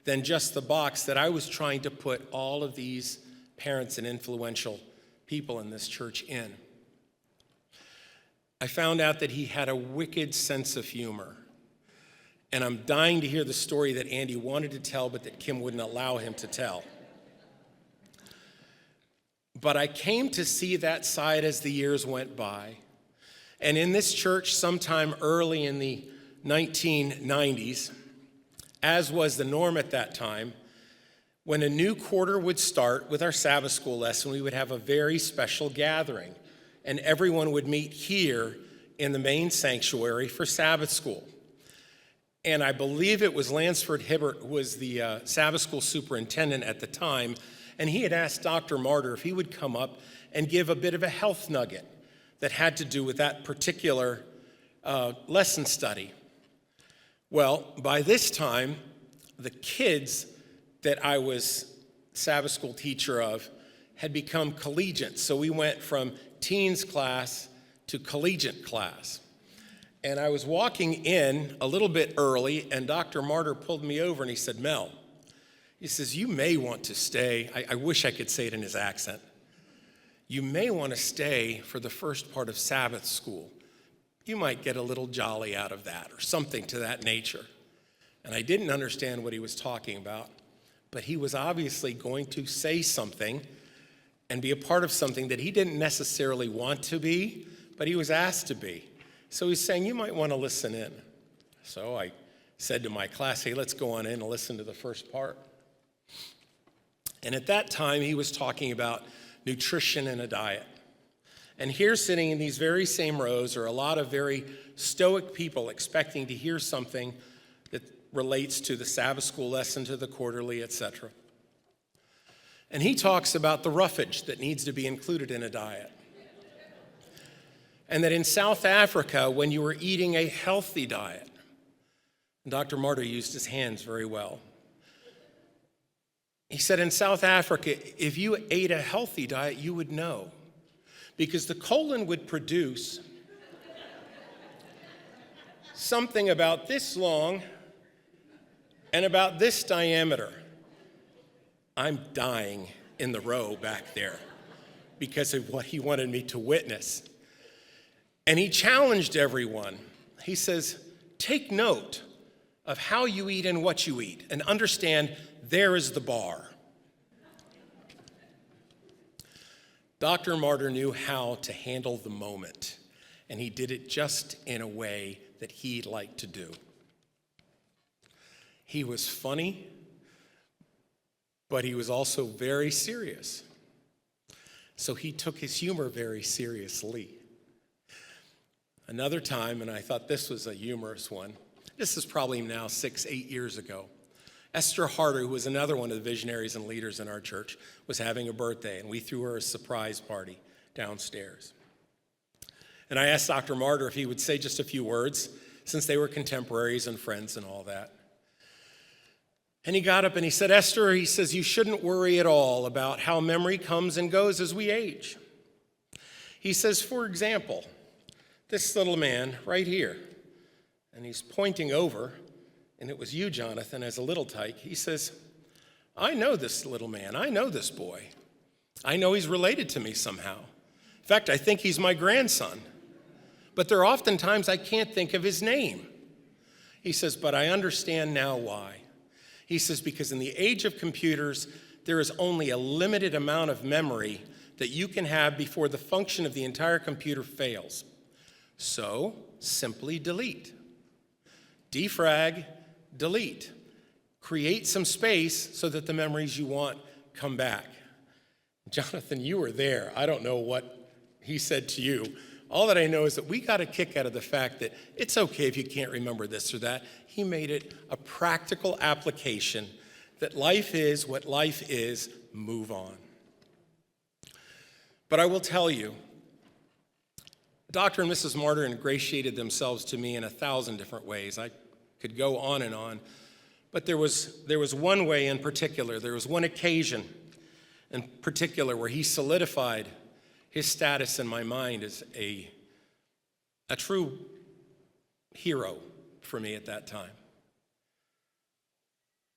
than just the box that I was trying to put all of these parents and influential people in this church in. I found out that he had a wicked sense of humor. And I'm dying to hear the story that Andy wanted to tell, but that Kim wouldn't allow him to tell. But I came to see that side as the years went by. And in this church, sometime early in the 1990s, as was the norm at that time, when a new quarter would start with our Sabbath school lesson, we would have a very special gathering. And everyone would meet here in the main sanctuary for Sabbath school. And I believe it was Lansford Hibbert who was the Sabbath school superintendent at the time, and he had asked Dr. Marter if he would come up and give a bit of a health nugget that had to do with that particular lesson study. Well, by this time, the kids that I was Sabbath school teacher of had become collegiate. So we went from teens class to collegiate class. And I was walking in a little bit early, and Dr. Marter pulled me over and he said, Mel, he says, you may want to stay. I wish I could say it in his accent. You may want to stay for the first part of Sabbath school. You might get a little jolly out of that or something to that nature. And I didn't understand what he was talking about, but he was obviously going to say something and be a part of something that he didn't necessarily want to be, but he was asked to be. So he's saying, you might want to listen in. So I said to my class, hey, let's go on in and listen to the first part. And at that time, he was talking about nutrition and a diet. And here sitting in these very same rows are a lot of very stoic people expecting to hear something that relates to the Sabbath school lesson, to the quarterly, etc. And he talks about the roughage that needs to be included in a diet. And that in South Africa, when you were eating a healthy diet, and Dr. Marter used his hands very well. He said in South Africa, if you ate a healthy diet, you would know. Because the colon would produce something about this long and about this diameter. I'm dying in the row back there because of what he wanted me to witness. And he challenged everyone. He says, take note of how you eat and what you eat, and understand there is the bar. Dr. Marter knew how to handle the moment, and he did it just in a way that he liked to do. He was funny, but he was also very serious. So he took his humor very seriously. Another time, and I thought this was a humorous one, this is probably now 6-8 years ago. Esther Harder, who was another one of the visionaries and leaders in our church, was having a birthday, and we threw her a surprise party downstairs. And I asked Dr. Marter if he would say just a few words, since they were contemporaries and friends and all that. And he got up and he said, Esther, he says, you shouldn't worry at all about how memory comes and goes as we age. He says, for example, this little man right here, and he's pointing over, and it was you, Jonathan, as a little tyke. He says, I know this little man. I know this boy. I know he's related to me somehow. In fact, I think he's my grandson. But there are often times I can't think of his name. He says, but I understand now why. He says, because in the age of computers, there is only a limited amount of memory that you can have before the function of the entire computer fails. So, simply delete. Defrag, delete. Create some space so that the memories you want come back. Jonathan, you were there. I don't know what he said to you. All that I know is that we got a kick out of the fact that it's okay if you can't remember this or that. He made it a practical application that life is what life is, move on. But I will tell you, Dr. and Mrs. Marter ingratiated themselves to me in 1,000 different ways. I could go on and on. But there was one way in particular, there was one occasion in particular where he solidified his status in my mind as a true hero for me at that time.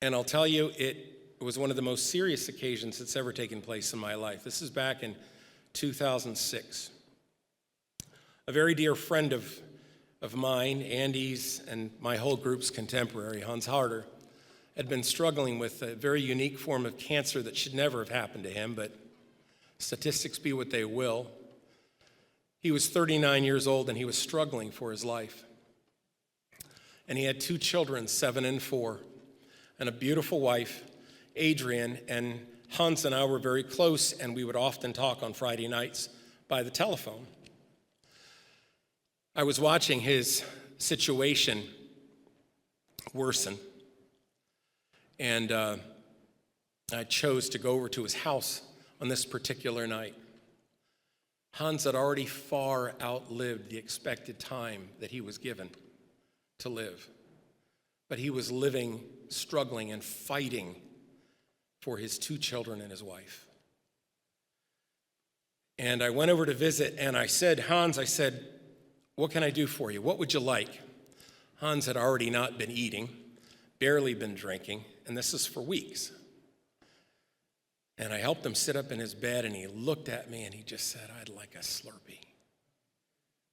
And I'll tell you, it was one of the most serious occasions that's ever taken place in my life. This is back in 2006. A very dear friend of mine, Andy's and my whole group's contemporary, Hans Harder, had been struggling with a very unique form of cancer that should never have happened to him, but statistics be what they will. He was 39 years old and he was struggling for his life. And he had 2 children, 7 and 4, and a beautiful wife, Adrian, and Hans and I were very close, and we would often talk on Friday nights by the telephone. I was watching his situation worsen, and I chose to go over to his house on this particular night. Hans had already far outlived the expected time that he was given to live, but he was living, struggling, and fighting for his 2 children and his wife. And I went over to visit, and I said, Hans, I said, what can I do for you? What would you like? Hans had already not been eating, barely been drinking, and this is for weeks. And I helped him sit up in his bed, and he looked at me, and he just said, I'd like a Slurpee.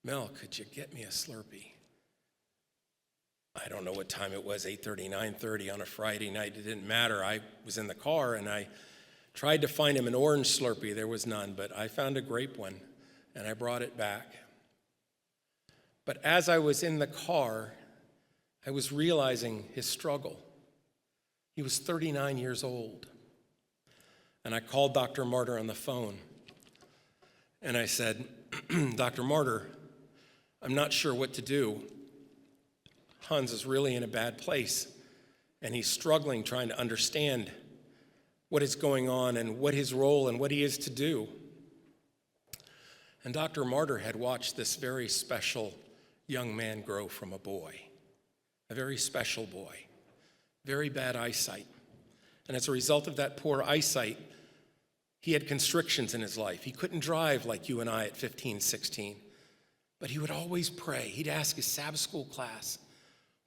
Mel, could you get me a Slurpee? I don't know what time it was, 8:30, 9:30 on a Friday night. It didn't matter. I was in the car, and I tried to find him an orange Slurpee. There was none, but I found a grape one, and I brought it back. But as I was in the car, I was realizing his struggle. He was 39 years old. And I called Dr. Marter on the phone. And I said, Dr. Marter, I'm not sure what to do. Hans is really in a bad place. and he's struggling trying to understand what is going on and what his role and what he is to do. And Dr. Marter had watched this very special young man grow from a boy, a very special boy, very bad eyesight. And as a result of that poor eyesight, he had constrictions in his life. He couldn't drive like you and I at 15, 16. But he would always pray. He'd ask his Sabbath school class,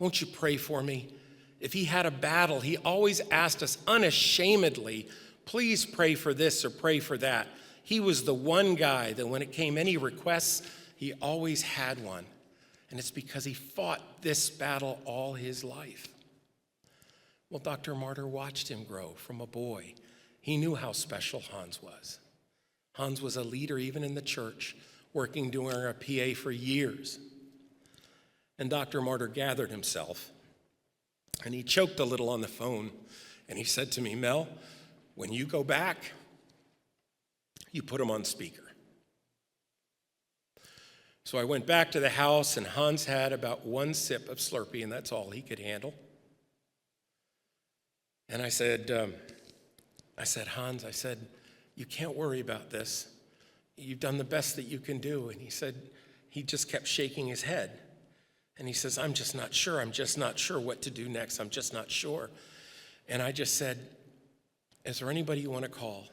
"Won't you pray for me?" If he had a battle, he always asked us unashamedly, "Please pray for this or pray for that." He was the one guy that when it came any requests, he always had one. And it's because he fought this battle all his life. Well, Dr. Marter watched him grow from a boy. He knew how special Hans was. Hans was a leader even in the church, working doing a PA for years. And Dr. Marter gathered himself, and he choked a little on the phone, and he said to me, "Mel, when you go back, you put him on speaker." So I went back to the house, and Hans had about one sip of Slurpee, and that's all he could handle. And I said, "Hans," I said, "you can't worry about this. You've done the best that you can do." And he said, he just kept shaking his head. And he says, I'm just not sure what to do next. I'm just not sure." And I just said, "Is there anybody you want to call?"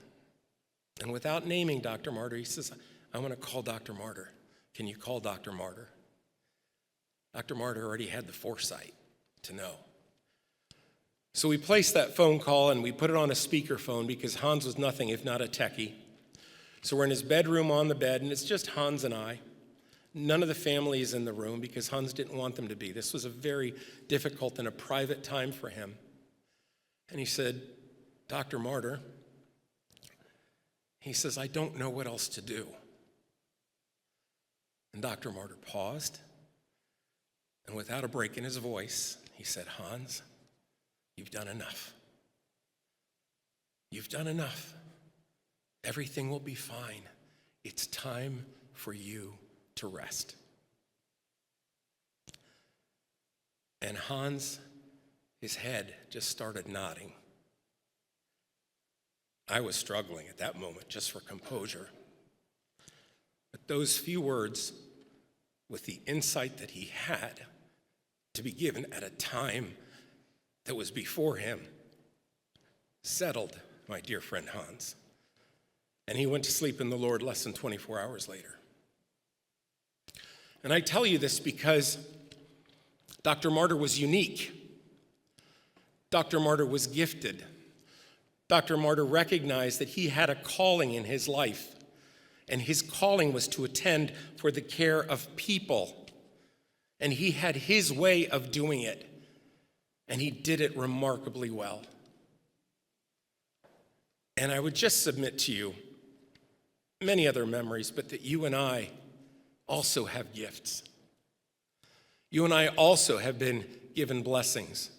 And without naming Dr. Marter, he says, "I want to call Dr. Marter. Can you call Dr. Marter?" Dr. Marter already had the foresight to know. So we placed that phone call and we put it on a speakerphone because Hans was nothing if not a techie. So we're in his bedroom on the bed, and it's just Hans and I. None of the family is in the room because Hans didn't want them to be. This was a very difficult and a private time for him. And he said, "Dr. Marter," he says, "I don't know what else to do." And Dr. Marter paused, and without a break in his voice, he said, "Hans, you've done enough. You've done enough. Everything will be fine. It's time for you to rest." And Hans, his head just started nodding. I was struggling at that moment just for composure. But those few words, with the insight that he had to be given at a time that was before him, settled my dear friend Hans. And he went to sleep in the Lord less than 24 hours later. And I tell you this because Dr. Marter was unique. Dr. Marter was gifted. Dr. Marter recognized that he had a calling in his life, and his calling was to attend for the care of people. And he had his way of doing it, and he did it remarkably well. And I would just submit to you many other memories, but that you and I also have gifts. You and I also have been given blessings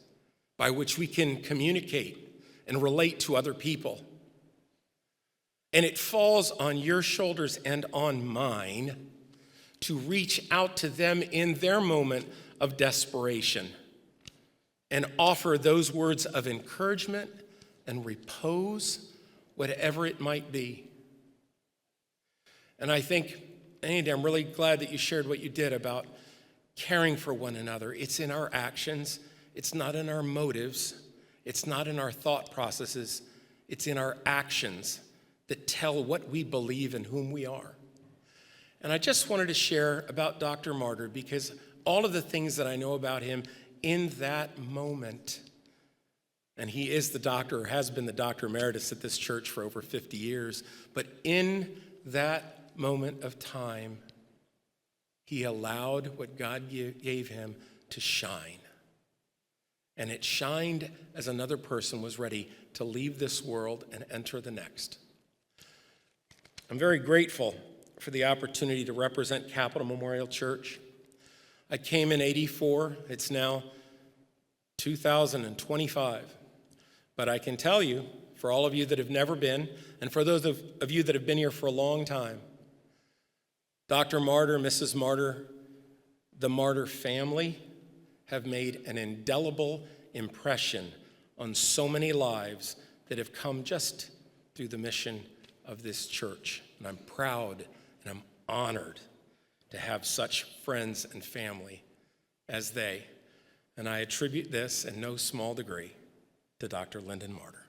by which we can communicate and relate to other people. And it falls on your shoulders and on mine to reach out to them in their moment of desperation and offer those words of encouragement and repose, whatever it might be. And I think, Andy, I'm really glad that you shared what you did about caring for one another. It's in our actions. It's not in our motives. It's not in our thought processes. It's in our actions that tell what we believe and whom we are. And I just wanted to share about Dr. Marter because all of the things that I know about him in that moment, and he is the doctor, or has been the doctor emeritus at this church for over 50 years, but in that moment of time, he allowed what God gave him to shine. And it shined as another person was ready to leave this world and enter the next. I'm very grateful for the opportunity to represent Capital Memorial Church. I came in '84. It's now 2025. But I can tell you, for all of you that have never been, and for those of you that have been here for a long time, Dr. Marter, Mrs. Marter, the Marter family have made an indelible impression on so many lives that have come just through the mission of this church. And I'm proud and I'm honored to have such friends and family as they. And I attribute this in no small degree to Dr. Lyndon Marter.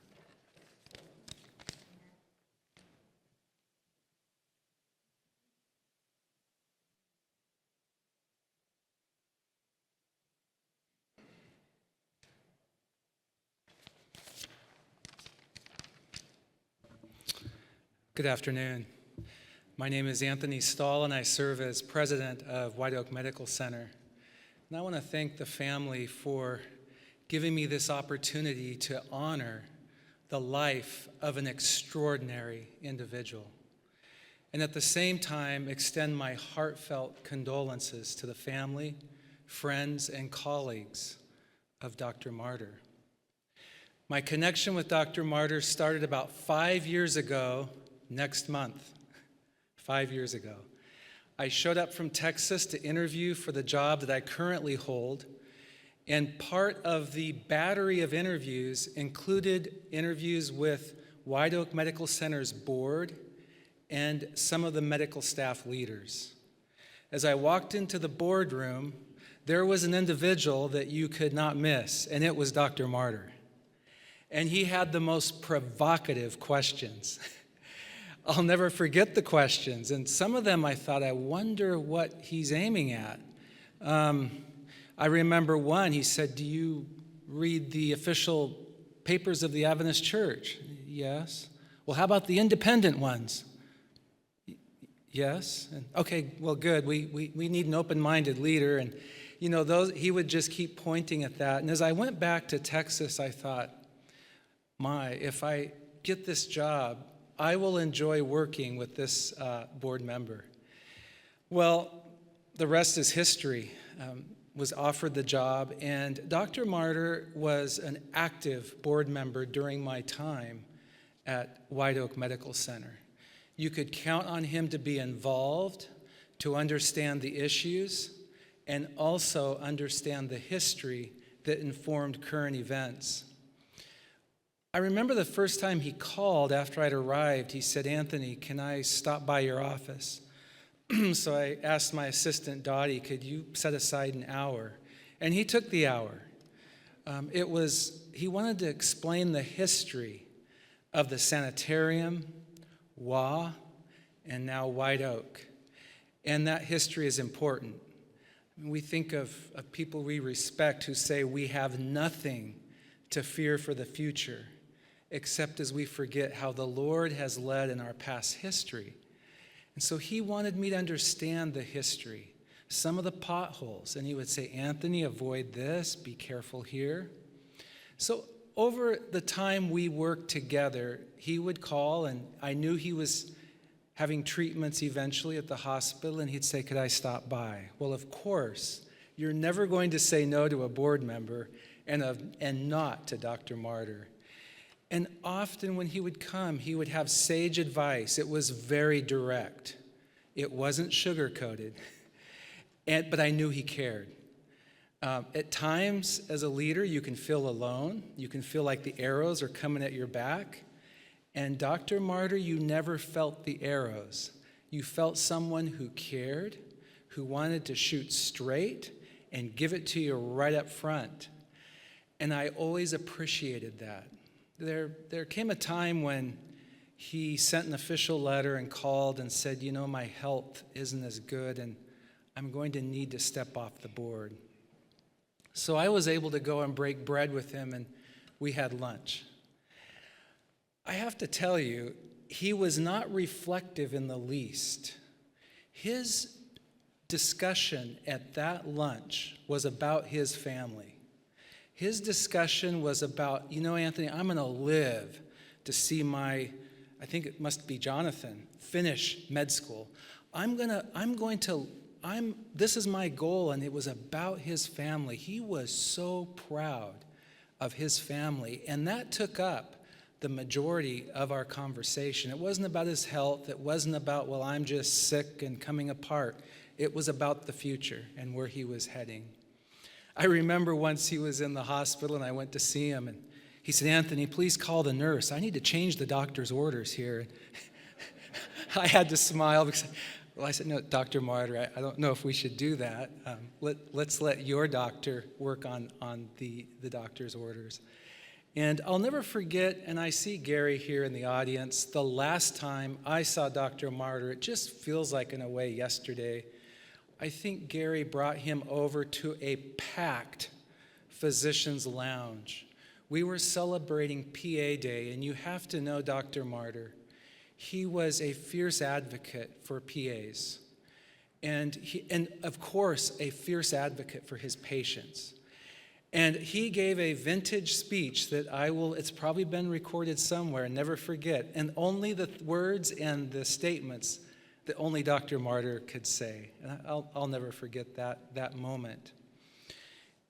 Good afternoon. My name is Anthony Stahl, and I serve as president of White Oak Medical Center. And I want to thank the family for giving me this opportunity to honor the life of an extraordinary individual, and at the same time extend my heartfelt condolences to the family, friends, and colleagues of Dr. Marter. My connection with Dr. Marter started about 5 years ago next month. 5 years ago. I showed up from Texas to interview for the job that I currently hold, and part of the battery of interviews included interviews with White Oak Medical Center's board and some of the medical staff leaders. As I walked into the boardroom, there was an individual that you could not miss, and it was Dr. Marter. And he had the most provocative questions. I'll never forget the questions, and some of them I thought, I wonder what he's aiming at. I remember one, he said, "Do you read the official papers of the Adventist Church?" "Yes." "Well, how about the independent ones?" "Yes." And, "Okay, well, good. We need an open-minded leader." And, you know, he would just keep pointing at that. And as I went back to Texas, I thought, if I get this job, I will enjoy working with this board member. Well, the rest is history. Was offered the job, and Dr. Marter was an active board member during my time at White Oak Medical Center. You could count on him to be involved, to understand the issues, and also understand the history that informed current events. I remember the first time he called after I'd arrived, he said, "Anthony, can I stop by your office?" So I asked my assistant, Dottie, could you set aside an hour? And he took the hour. He wanted to explain the history of the sanitarium, WA, and now White Oak. And that history is important. We think of people we respect who say we have nothing to fear for the future, except as we forget how the Lord has led in our past history. And so he wanted me to understand the history, some of the potholes. And he would say, "Anthony, avoid this, be careful here." So over the time we worked together, he would call, and I knew he was having treatments eventually at the hospital, and he'd say, "Could I stop by?" Well, of course, you're never going to say no to a board member and not to Dr. Marter. And often when he would come, he would have sage advice. It was very direct. It wasn't sugar-coated. But I knew he cared. At times, as a leader, you can feel alone. You can feel like the arrows are coming at your back. And Dr. Marter, you never felt the arrows. You felt someone who cared, who wanted to shoot straight and give it to you right up front. And I always appreciated that. There came a time when he sent an official letter and called and said, "You know, my health isn't as good, and I'm going to need to step off the board." So I was able to go and break bread with him, and we had lunch. I have to tell you, he was not reflective in the least. His discussion at that lunch was about his family. His discussion was about, "You know, Anthony, I'm going to live to see I think it must be Jonathan, finish med school. This is my goal," and it was about his family. He was so proud of his family, and that took up the majority of our conversation. It wasn't about his health. It wasn't about, well, I'm just sick and coming apart. It was about the future and where he was heading. I remember once he was in the hospital and I went to see him, and he said, "Anthony, please call the nurse. I need to change the doctor's orders here." I had to smile because, well, I said, "No, Dr. Marter, I don't know if we should do that. Let's let your doctor work on the doctor's orders." And I'll never forget, and I see Gary here in the audience, the last time I saw Dr. Marter, it just feels like in a way yesterday. I think Gary brought him over to a packed physician's lounge. We were celebrating PA Day, and you have to know Dr. Marter. He was a fierce advocate for PAs, and of course, a fierce advocate for his patients. And he gave a vintage speech that it's probably been recorded somewhere, never forget, and only the words and the statements that only Dr. Marter could say. And I'll never forget that moment.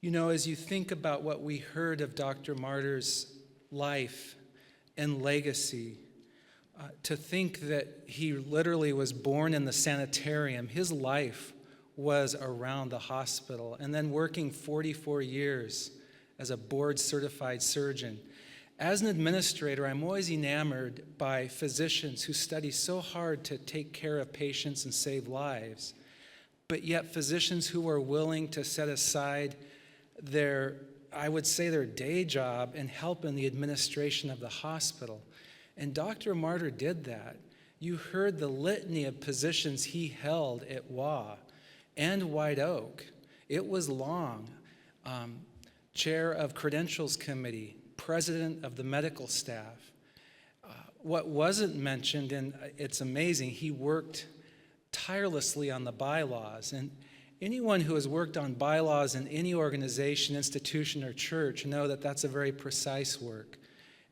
You know, as you think about what we heard of Dr. Marter's life and legacy, to think that he literally was born in the sanitarium, his life was around the hospital, and then working 44 years as a board-certified surgeon. As an administrator, I'm always enamored by physicians who study so hard to take care of patients and save lives, but yet physicians who are willing to set aside their day job and help in the administration of the hospital. And Dr. Marter did that. You heard the litany of positions he held at WA and White Oak. It was long. Chair of Credentials Committee, president of the medical staff. What wasn't mentioned, and it's amazing, he worked tirelessly on the bylaws. And anyone who has worked on bylaws in any organization, institution, or church know that that's a very precise work.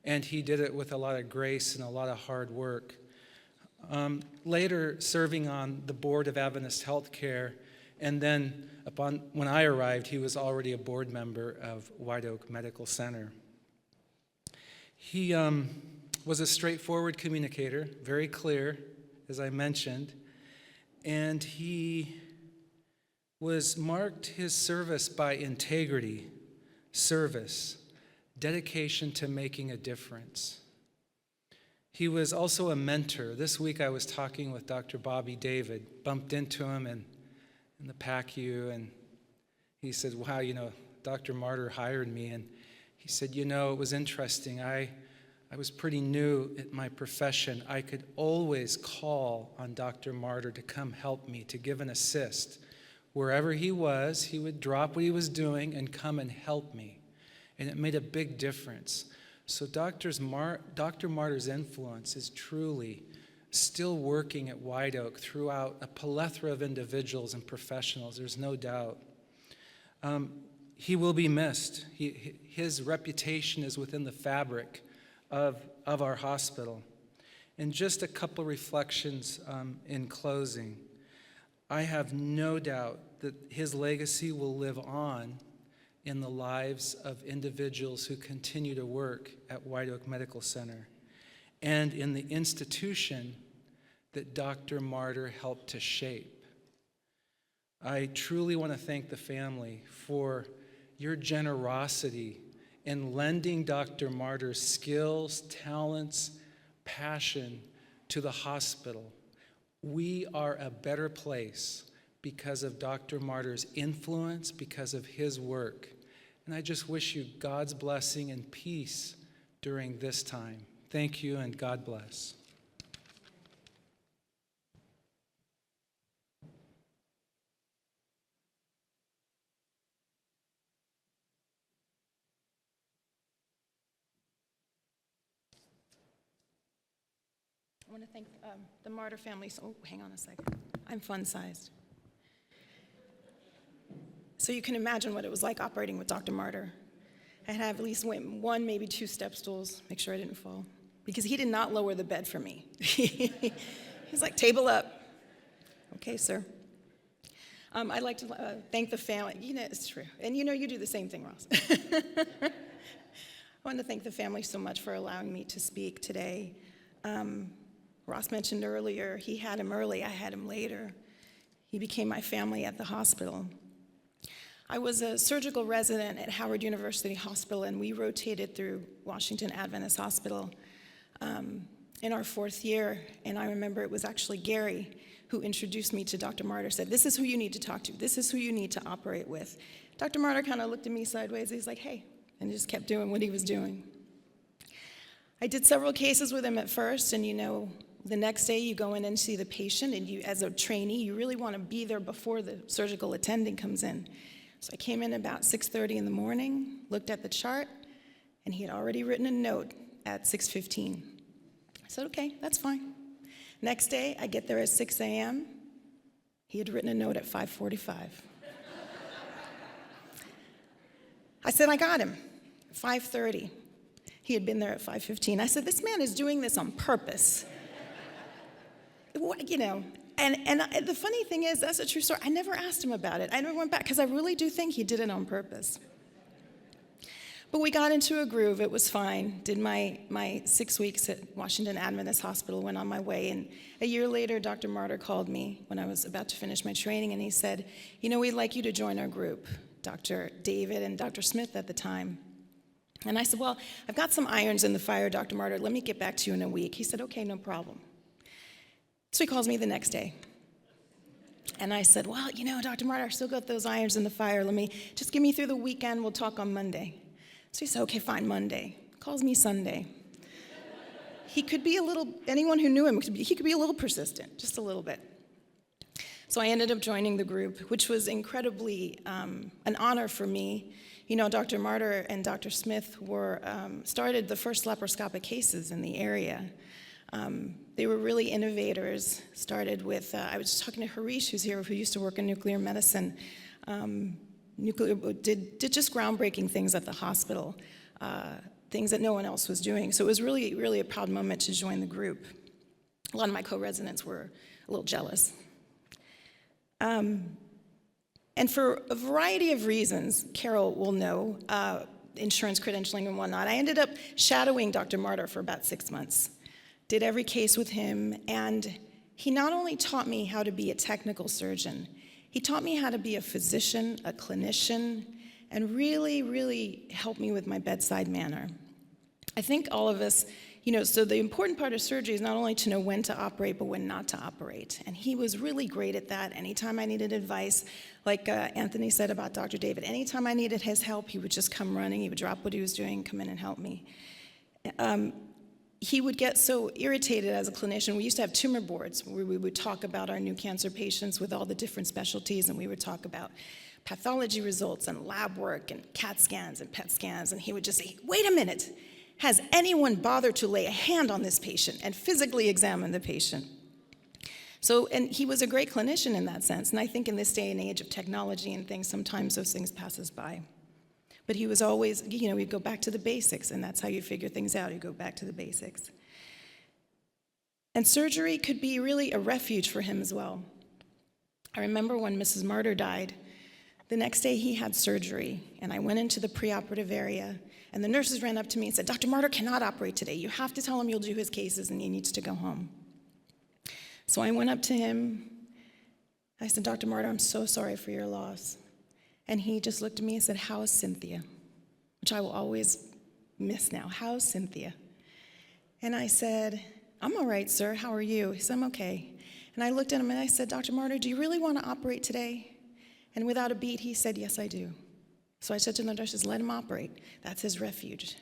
And he did it with a lot of grace and a lot of hard work. Later, serving on the board of Adventist Healthcare, and then when I arrived, he was already a board member of White Oak Medical Center. He was a straightforward communicator, very clear, as I mentioned, and he marked his service by integrity, service, dedication to making a difference. He was also a mentor. This week I was talking with Dr. Bobby David, bumped into him in the PACU, and he said, "Wow, Dr. Marter hired me." And he said, it was interesting. I was pretty new at my profession. I could always call on Dr. Marter to come help me, to give an assist. Wherever he was, he would drop what he was doing and come and help me. And it made a big difference. So Dr. Marter's influence is truly still working at White Oak throughout a plethora of individuals and professionals, there's no doubt. He will be missed. His reputation is within the fabric of our hospital. And just a couple reflections in closing. I have no doubt that his legacy will live on in the lives of individuals who continue to work at White Oak Medical Center and in the institution that Dr. Marter helped to shape. I truly want to thank the family for your generosity in lending Dr. Marter's skills, talents, passion to the hospital. We are a better place because of Dr. Marter's influence, because of his work. And I just wish you God's blessing and peace during this time. Thank you, and God bless. I want to thank the Marter family. Oh, hang on a second. I'm fun-sized. So you can imagine what it was like operating with Dr. Marter. I had to have at least one, maybe two step stools, make sure I didn't fall, because he did not lower the bed for me. He's like, table up. Okay, sir. I'd like to thank the family. It's true. And you do the same thing, Ross. I want to thank the family so much for allowing me to speak today. Ross mentioned earlier, he had him early, I had him later. He became my family at the hospital. I was a surgical resident at Howard University Hospital, and we rotated through Washington Adventist Hospital in our 4th year. And I remember it was actually Gary who introduced me to Dr. Marter, said, "This is who you need to talk to. This is who you need to operate with." Dr. Marter kind of looked at me sideways. He's like, "Hey," and just kept doing what he was doing. I did several cases with him at first, and the next day you go in and see the patient, and you, as a trainee, you really want to be there before the surgical attending comes in. So I came in about 6:30 in the morning, looked at the chart, and he had already written a note at 6:15. I said, "Okay, that's fine." Next day, I get there at 6 a.m. He had written a note at 5:45. I said, "I got him." 5:30. He had been there at 5:15. I said, "This man is doing this on purpose." And the funny thing is, that's a true story. I never asked him about it. I never went back, because I really do think he did it on purpose. But we got into a groove. It was fine. Did my 6 weeks at Washington Adventist Hospital, went on my way. And a year later, Dr. Marter called me when I was about to finish my training, and he said, "We'd like you to join our group," Dr. David and Dr. Smith at the time. And I said, "Well, I've got some irons in the fire, Dr. Marter. Let me get back to you in a week." He said, "Okay, no problem." So he calls me the next day. And I said, "Well, Dr. Marter, I still got those irons in the fire. Just get me through the weekend. We'll talk on Monday." So he said, "Okay, fine, Monday." Calls me Sunday. He could be anyone who knew him, he could be a little persistent, just a little bit. So I ended up joining the group, which was incredibly an honor for me. Dr. Marter and Dr. Smith started the first laparoscopic cases in the area. They were really innovators. Started with, I was just talking to Harish, who's here, who used to work in nuclear medicine. Did just groundbreaking things at the hospital, things that no one else was doing. So it was really, really a proud moment to join the group. A lot of my co-residents were a little jealous. And for a variety of reasons, Carol will know, insurance credentialing and whatnot, I ended up shadowing Dr. Marter for about 6 months. Did every case with him, and he not only taught me how to be a technical surgeon, he taught me how to be a physician, a clinician, and really, really helped me with my bedside manner. I think all of us, so the important part of surgery is not only to know when to operate, but when not to operate. And he was really great at that. Anytime I needed advice, like Anthony said about Dr. David, anytime I needed his help, he would just come running. He would drop what he was doing, come in and help me. He would get so irritated as a clinician. We used to have tumor boards where we would talk about our new cancer patients with all the different specialties, and we would talk about pathology results and lab work and CAT scans and PET scans, and he would just say, "Wait a minute, has anyone bothered to lay a hand on this patient and physically examine the patient?" So, and he was a great clinician in that sense, and I think in this day and age of technology and things, sometimes those things pass us by. But he was always, we'd go back to the basics, and that's how you figure things out. You go back to the basics. And surgery could be really a refuge for him as well. I remember when Mrs. Marter died, the next day he had surgery, and I went into the preoperative area, and the nurses ran up to me and said, "Dr. Marter cannot operate today. You have to tell him you'll do his cases, and he needs to go home." So I went up to him. I said, "Dr. Marter, I'm so sorry for your loss." And he just looked at me and said, "How is Cynthia?" Which I will always miss now. "How's Cynthia?" And I said, "I'm all right, sir. How are you?" He said, "I'm okay." And I looked at him and I said, "Dr. Marter, do you really want to operate today?" And without a beat, he said, "Yes, I do." So I said to the nurses, "Let him operate. That's his refuge."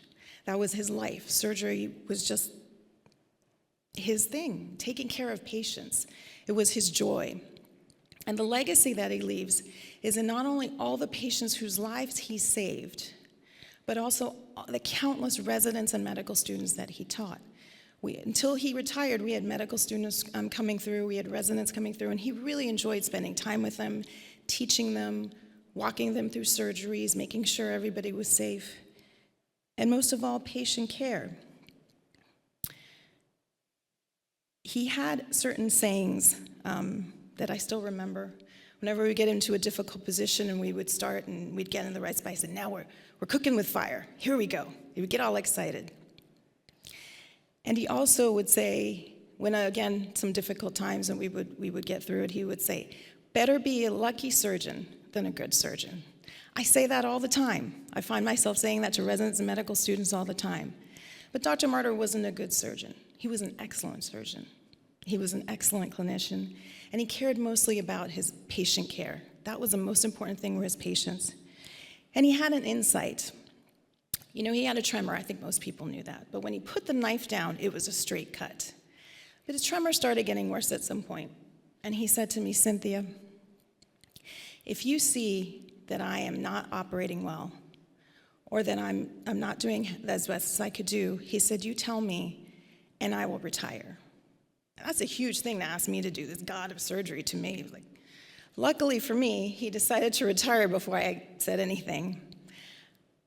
That was his life. Surgery was just his thing, taking care of patients. It was his joy. And the legacy that he leaves is in not only all the patients whose lives he saved, but also the countless residents and medical students that he taught. Until he retired, we had medical students coming through, we had residents coming through, and he really enjoyed spending time with them, teaching them, walking them through surgeries, making sure everybody was safe, and most of all, patient care. He had certain sayings that I still remember. Whenever we get into a difficult position and we would start and we'd get in the right space, and now we're cooking with fire. Here we go. He would get all excited. And he also would say, when again, some difficult times and we would get through it, he would say, "Better be a lucky surgeon than a good surgeon." I say that all the time. I find myself saying that to residents and medical students all the time. But Dr. Marter wasn't a good surgeon. He was an excellent surgeon. He was an excellent clinician, and he cared mostly about his patient care. That was the most important thing, were his patients. And he had an insight. You know, he had a tremor. I think most people knew that. But when he put the knife down, it was a straight cut. But his tremor started getting worse at some point. And he said to me, Cynthia, if you see that I am not operating well, or that I'm not doing as best as I could do, he said, you tell me, and I will retire. And that's a huge thing to ask me to do, this god of surgery to me. He was like, luckily for me, he decided to retire before I said anything.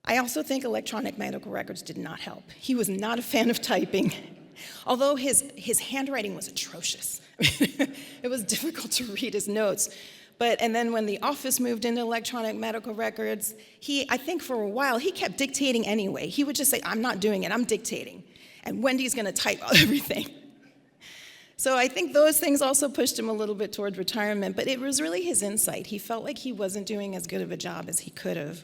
I also think electronic medical records did not help. He was not a fan of typing, although his handwriting was atrocious. It was difficult to read his notes. And then when the office moved into electronic medical records, I think for a while, he kept dictating anyway. He would just say, I'm not doing it, I'm dictating. And Wendy's gonna type everything. So I think those things also pushed him a little bit towards retirement, but it was really his insight. He felt like he wasn't doing as good of a job as he could have.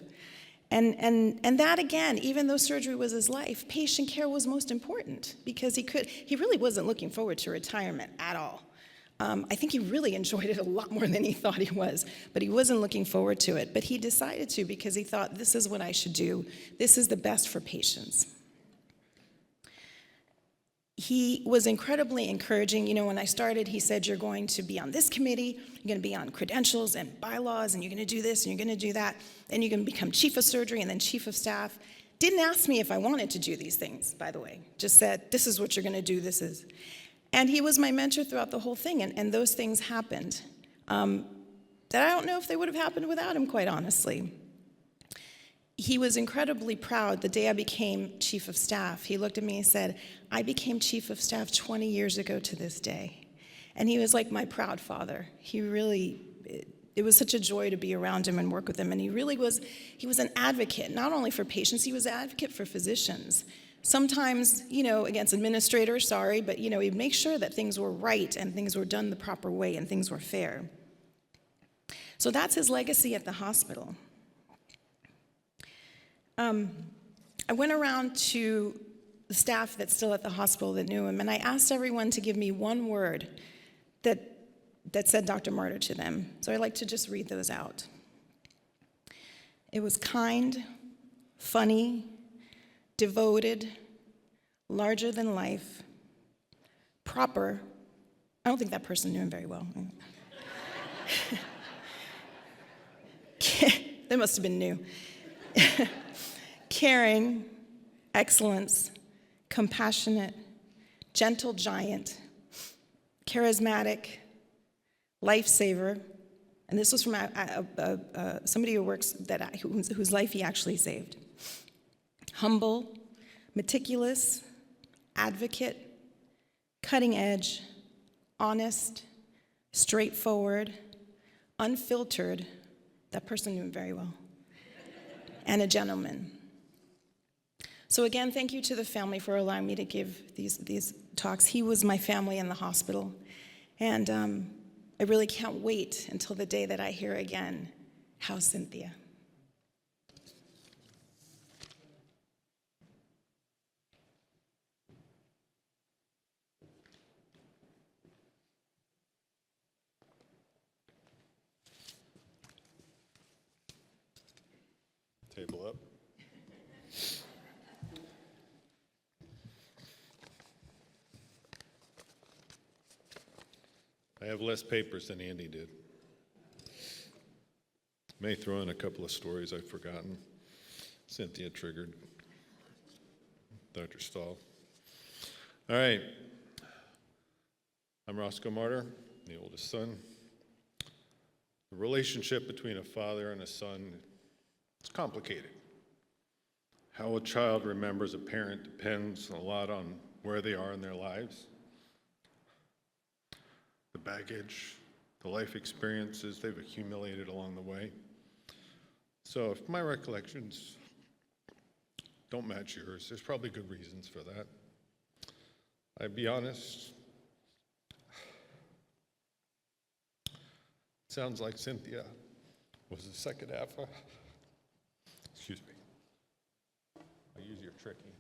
And that again, even though surgery was his life, patient care was most important because he really wasn't looking forward to retirement at all. I think he really enjoyed it a lot more than he thought he was, but he wasn't looking forward to it. But he decided to because he thought, this is what I should do. This is the best for patients. He was incredibly encouraging. You know, when I started, he said, you're going to be on this committee, you're going to be on credentials and bylaws, and you're going to do this, and you're going to do that, and you're going to become chief of surgery and then chief of staff. Didn't ask me if I wanted to do these things, by the way. Just said, this is what you're going to do, this is. And he was my mentor throughout the whole thing, and those things happened. That I don't know if they would have happened without him, quite honestly. He was incredibly proud the day I became chief of staff. He looked at me and said, I became chief of staff 20 years ago to this day. And he was like my proud father. It was such a joy to be around him and work with him. And he was an advocate, not only for patients, he was an advocate for physicians. Sometimes, you know, against administrators, but, you know, he'd make sure that things were right and things were done the proper way and things were fair. So that's his legacy at the hospital. I went around to the staff that's still at the hospital that knew him, and I asked everyone to give me one word that said Dr. Marter to them. So I'd like to just read those out. It was kind, funny, devoted, larger than life, proper. I don't think that person knew him very well. They must have been new. Caring, excellence, compassionate, gentle giant, charismatic, lifesaver, and this was from somebody who works whose life he actually saved. Humble, meticulous, advocate, cutting edge, honest, straightforward, unfiltered. That person knew him very well. And a gentleman. So again, thank you to the family for allowing me to give these talks. He was my family in the hospital. And I really can't wait until the day that I hear again, how's Cynthia? Table up. I have less papers than Andy did. May throw in a couple of stories I've forgotten. Cynthia triggered. Dr. Stahl. All right. I'm Roscoe Marter, the oldest son. The relationship between a father and a son, it's complicated. How a child remembers a parent depends a lot on where they are in their lives. The baggage, the life experiences they've accumulated along the way. So if my recollections don't match yours, there's probably good reasons for that. I'd be honest, it sounds like Cynthia was the second half Excuse me. I'll use your trick, Andy.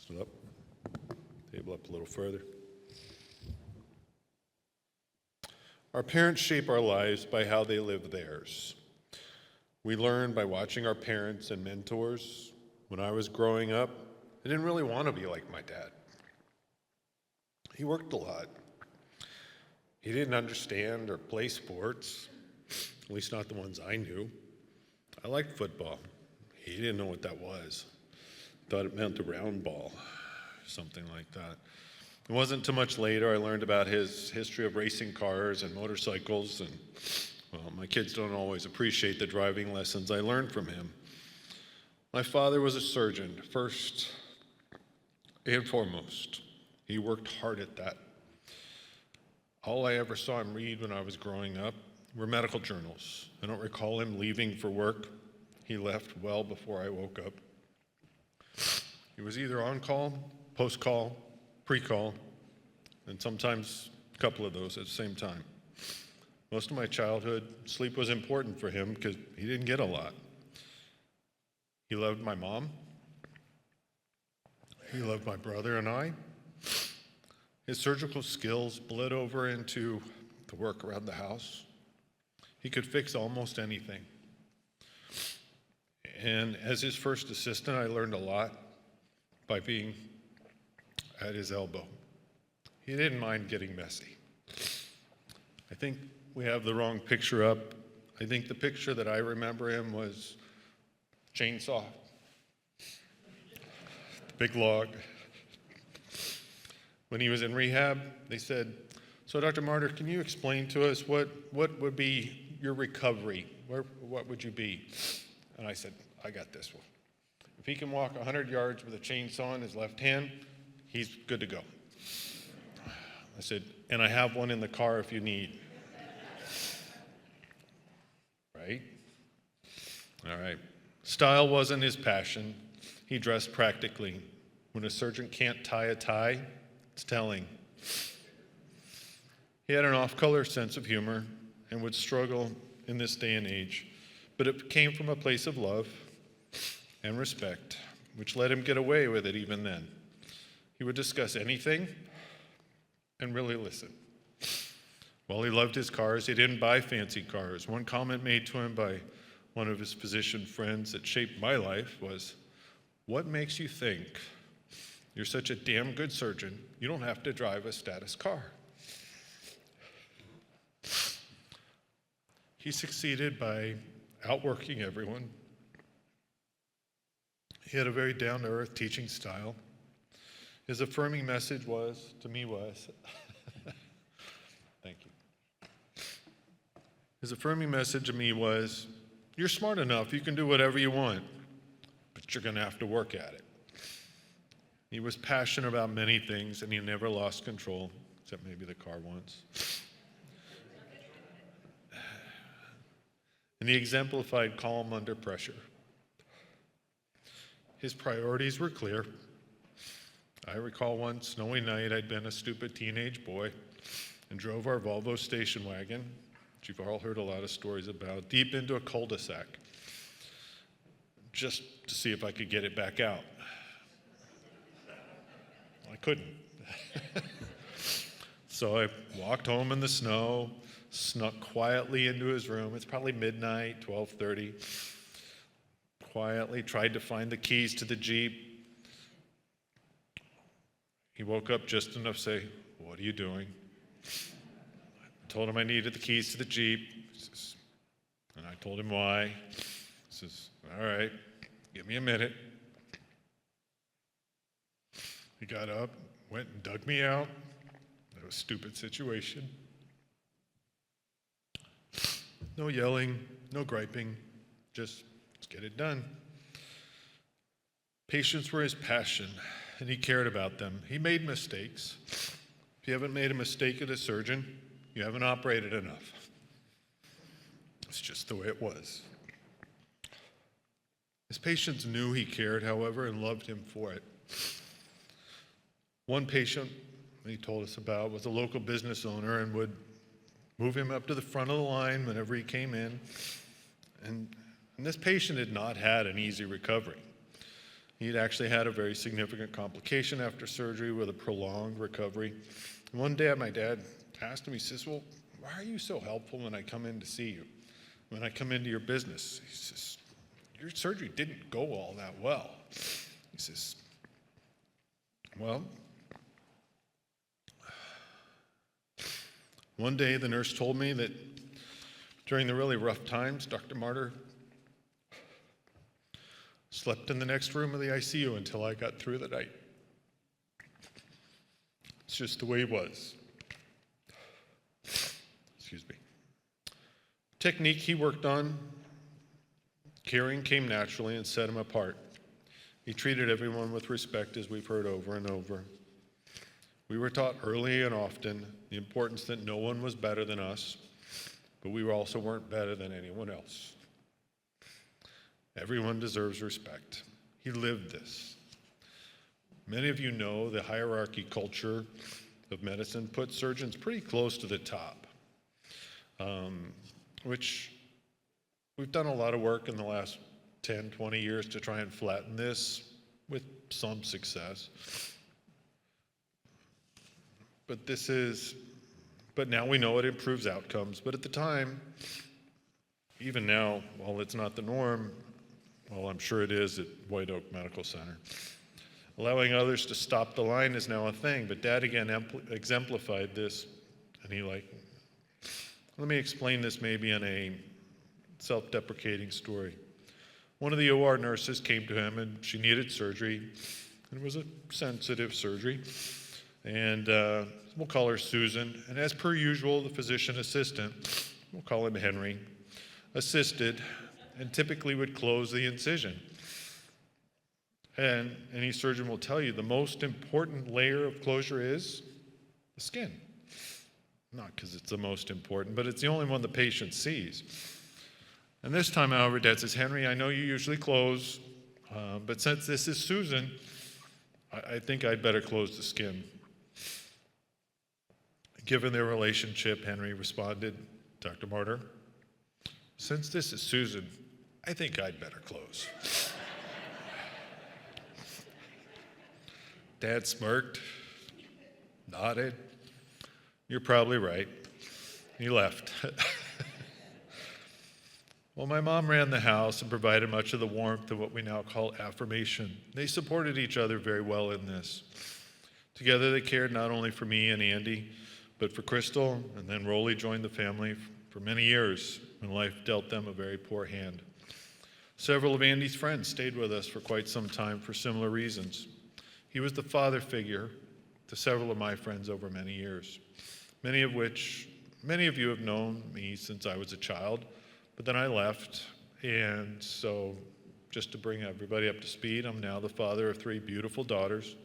Sit up. Table up a little further. Our parents shape our lives by how they live theirs. We learn by watching our parents and mentors. When I was growing up, I didn't really want to be like my dad. He worked a lot. He didn't understand or play sports, at least not the ones I knew. I liked football. He didn't know what that was. Thought it meant a round ball, something like that. It wasn't too much later I learned about his history of racing cars and motorcycles, and well, my kids don't always appreciate the driving lessons I learned from him. My father was a surgeon, first and foremost. He worked hard at that. All I ever saw him read when I was growing up were medical journals. I don't recall him leaving for work. He left well before I woke up. He was either on call, post-call, pre-call, and sometimes a couple of those at the same time. Most of my childhood, sleep was important for him because he didn't get a lot. He loved my mom. He loved my brother and I. His surgical skills bled over into the work around the house. He could fix almost anything. And as his first assistant, I learned a lot by being at his elbow. He didn't mind getting messy. I think we have the wrong picture up. I think the picture that I remember him was chainsaw, the big log. When he was in rehab, they said, "So Dr. Marter, can you explain to us what would be your recovery? What would you be?" And I said, "I got this one. If he can walk 100 yards with a chainsaw in his left hand, he's good to go." I said, "And I have one in the car if you need." Right? All right. Style wasn't his passion. He dressed practically. When a surgeon can't tie a tie, it's telling. He had an off-color sense of humor and would struggle in this day and age, but it came from a place of love and respect, which let him get away with it even then. He would discuss anything and really listen. While he loved his cars, he didn't buy fancy cars. One comment made to him by one of his physician friends that shaped my life was, "What makes you think you're such a damn good surgeon, you don't have to drive a status car?" He succeeded by outworking everyone. He had a very down-to-earth teaching style. His affirming message thank you. His affirming message to me was, "You're smart enough, you can do whatever you want, but you're gonna have to work at it." He was passionate about many things, and he never lost control, except maybe the car once. And he exemplified calm under pressure. His priorities were clear. I recall one snowy night I'd been a stupid teenage boy and drove our Volvo station wagon, which you've all heard a lot of stories about, deep into a cul-de-sac, just to see if I could get it back out. I couldn't. So I walked home in the snow, snuck quietly into his room. It's probably midnight, 12:30. Quietly tried to find the keys to the Jeep. He woke up just enough to say, "What are you doing?" I told him I needed the keys to the Jeep. And I told him why. He says, "All right, give me a minute." He got up, went and dug me out. That was a stupid situation. No yelling, no griping, just let's get it done. Patients were his passion, and he cared about them. He made mistakes. If you haven't made a mistake as a surgeon, you haven't operated enough. It's just the way it was. His patients knew he cared, however, and loved him for it. One patient he told us about was a local business owner and would move him up to the front of the line whenever he came in. And this patient had not had an easy recovery. He'd actually had a very significant complication after surgery with a prolonged recovery. And one day my dad asked him, he says, well, why are you so helpful when I come in to see you? When I come into your business? He says, your surgery didn't go all that well. He says, well, one day the nurse told me that during the really rough times, Dr. Marter slept in the next room of the ICU until I got through the night. It's just the way he was. Excuse me. Technique he worked on, caring came naturally and set him apart. He treated everyone with respect, as we've heard over and over. We were taught early and often the importance that no one was better than us, but we also weren't better than anyone else. Everyone deserves respect. He lived this. Many of you know the hierarchy culture of medicine puts surgeons pretty close to the top, which we've done a lot of work in the last 10, 20 years to try and flatten this with some success. But now we know it improves outcomes. But at the time, even now, while it's not the norm, well, I'm sure it is at White Oak Medical Center, allowing others to stop the line is now a thing. But Dad again exemplified this, and let me explain this maybe in a self-deprecating story. One of the OR nurses came to him, and she needed surgery. It was a sensitive surgery. And we'll call her Susan. And as per usual, the physician assistant, we'll call him Henry, assisted and typically would close the incision. And any surgeon will tell you the most important layer of closure is the skin. Not because it's the most important, but it's the only one the patient sees. And this time, however, Dad says, Henry, I know you usually close, but since this is Susan, I think I'd better close the skin. Given their relationship, Henry responded, Dr. Marter, since this is Susan, I think I'd better close. Dad smirked, nodded, you're probably right. He left. Well, my mom ran the house and provided much of the warmth of what we now call affirmation. They supported each other very well in this. Together they cared not only for me and Andy, but for Crystal, and then Rolly joined the family for many years when life dealt them a very poor hand. Several of Andy's friends stayed with us for quite some time for similar reasons. He was the father figure to several of my friends over many years, many of you have known me since I was a child, but then I left, and so just to bring everybody up to speed, I'm now the father of 3 beautiful daughters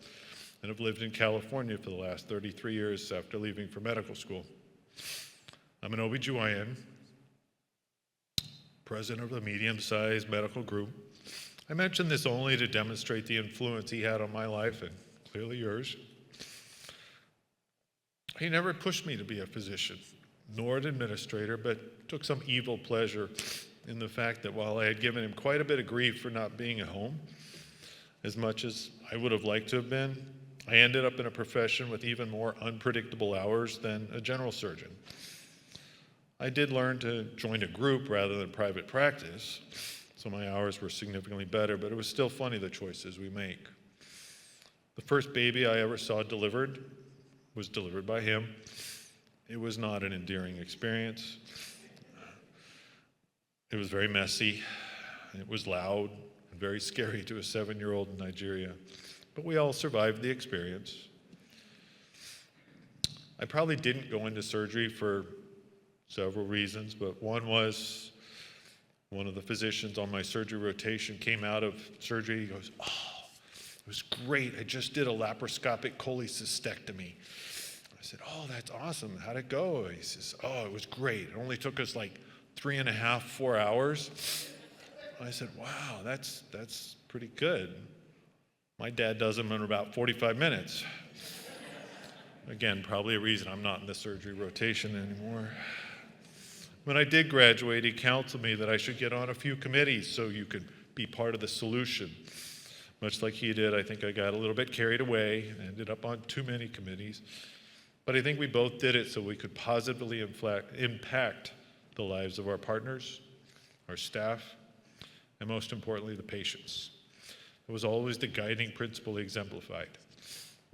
and have lived in California for the last 33 years after leaving for medical school. I'm an OBGYN, president of a medium-sized medical group. I mention this only to demonstrate the influence he had on my life and clearly yours. He never pushed me to be a physician, nor an administrator, but took some evil pleasure in the fact that while I had given him quite a bit of grief for not being at home, as much as I would have liked to have been, I ended up in a profession with even more unpredictable hours than a general surgeon. I did learn to join a group rather than private practice, so my hours were significantly better, but it was still funny the choices we make. The first baby I ever saw delivered was delivered by him. It was not an endearing experience. It was very messy. It was loud and very scary to a 7-year-old in Nigeria. But we all survived the experience. I probably didn't go into surgery for several reasons, but one was one of the physicians on my surgery rotation came out of surgery. He goes, "Oh, it was great. I just did a laparoscopic cholecystectomy." I said, "Oh, that's awesome. How'd it go?" He says, "Oh, it was great. It only took us like 3.5, 4 hours." I said, "Wow, that's pretty good. My dad does them in about 45 minutes. Again, probably a reason I'm not in the surgery rotation anymore. When I did graduate, he counseled me that I should get on a few committees so you could be part of the solution. Much like he did, I think I got a little bit carried away and ended up on too many committees. But I think we both did it so we could positively impact the lives of our partners, our staff, and most importantly, the patients. It was always the guiding principle he exemplified.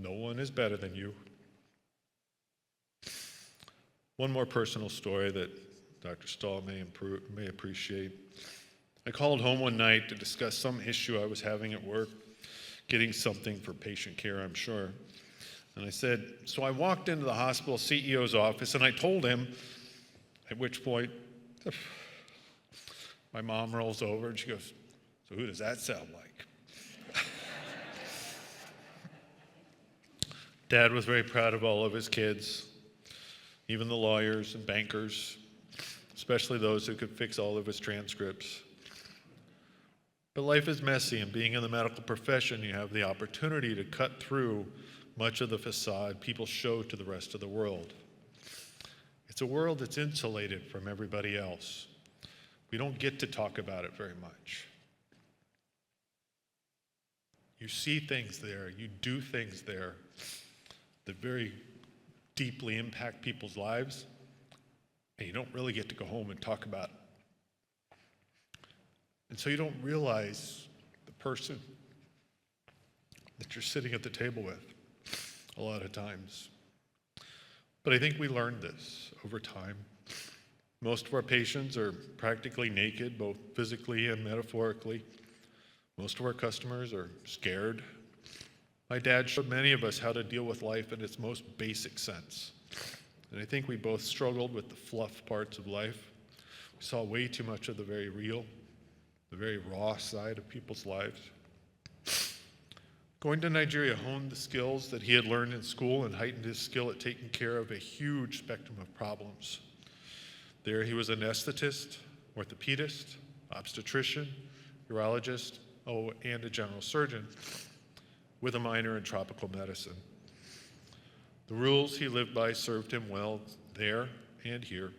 No one is better than you. One more personal story that Dr. Stahl may appreciate. I called home one night to discuss some issue I was having at work, getting something for patient care, I'm sure. And I said, so I walked into the hospital CEO's office and I told him, at which point, my mom rolls over and she goes, so who does that sound like? Dad was very proud of all of his kids, even the lawyers and bankers, especially those who could fix all of his transcripts. But life is messy, and being in the medical profession, you have the opportunity to cut through much of the facade people show to the rest of the world. It's a world that's insulated from everybody else. We don't get to talk about it very much. You see things there, you do things there that very deeply impact people's lives, and you don't really get to go home and talk about it. And so you don't realize the person that you're sitting at the table with a lot of times. But I think we learned this over time. Most of our patients are practically naked, both physically and metaphorically. Most of our customers are scared. My dad showed many of us how to deal with life in its most basic sense. And I think we both struggled with the fluff parts of life. We saw way too much of the very real, the very raw side of people's lives. Going to Nigeria honed the skills that he had learned in school and heightened his skill at taking care of a huge spectrum of problems. There he was an anesthetist, orthopedist, obstetrician, urologist, and a general surgeon with a minor in tropical medicine. The rules he lived by served him well there and here.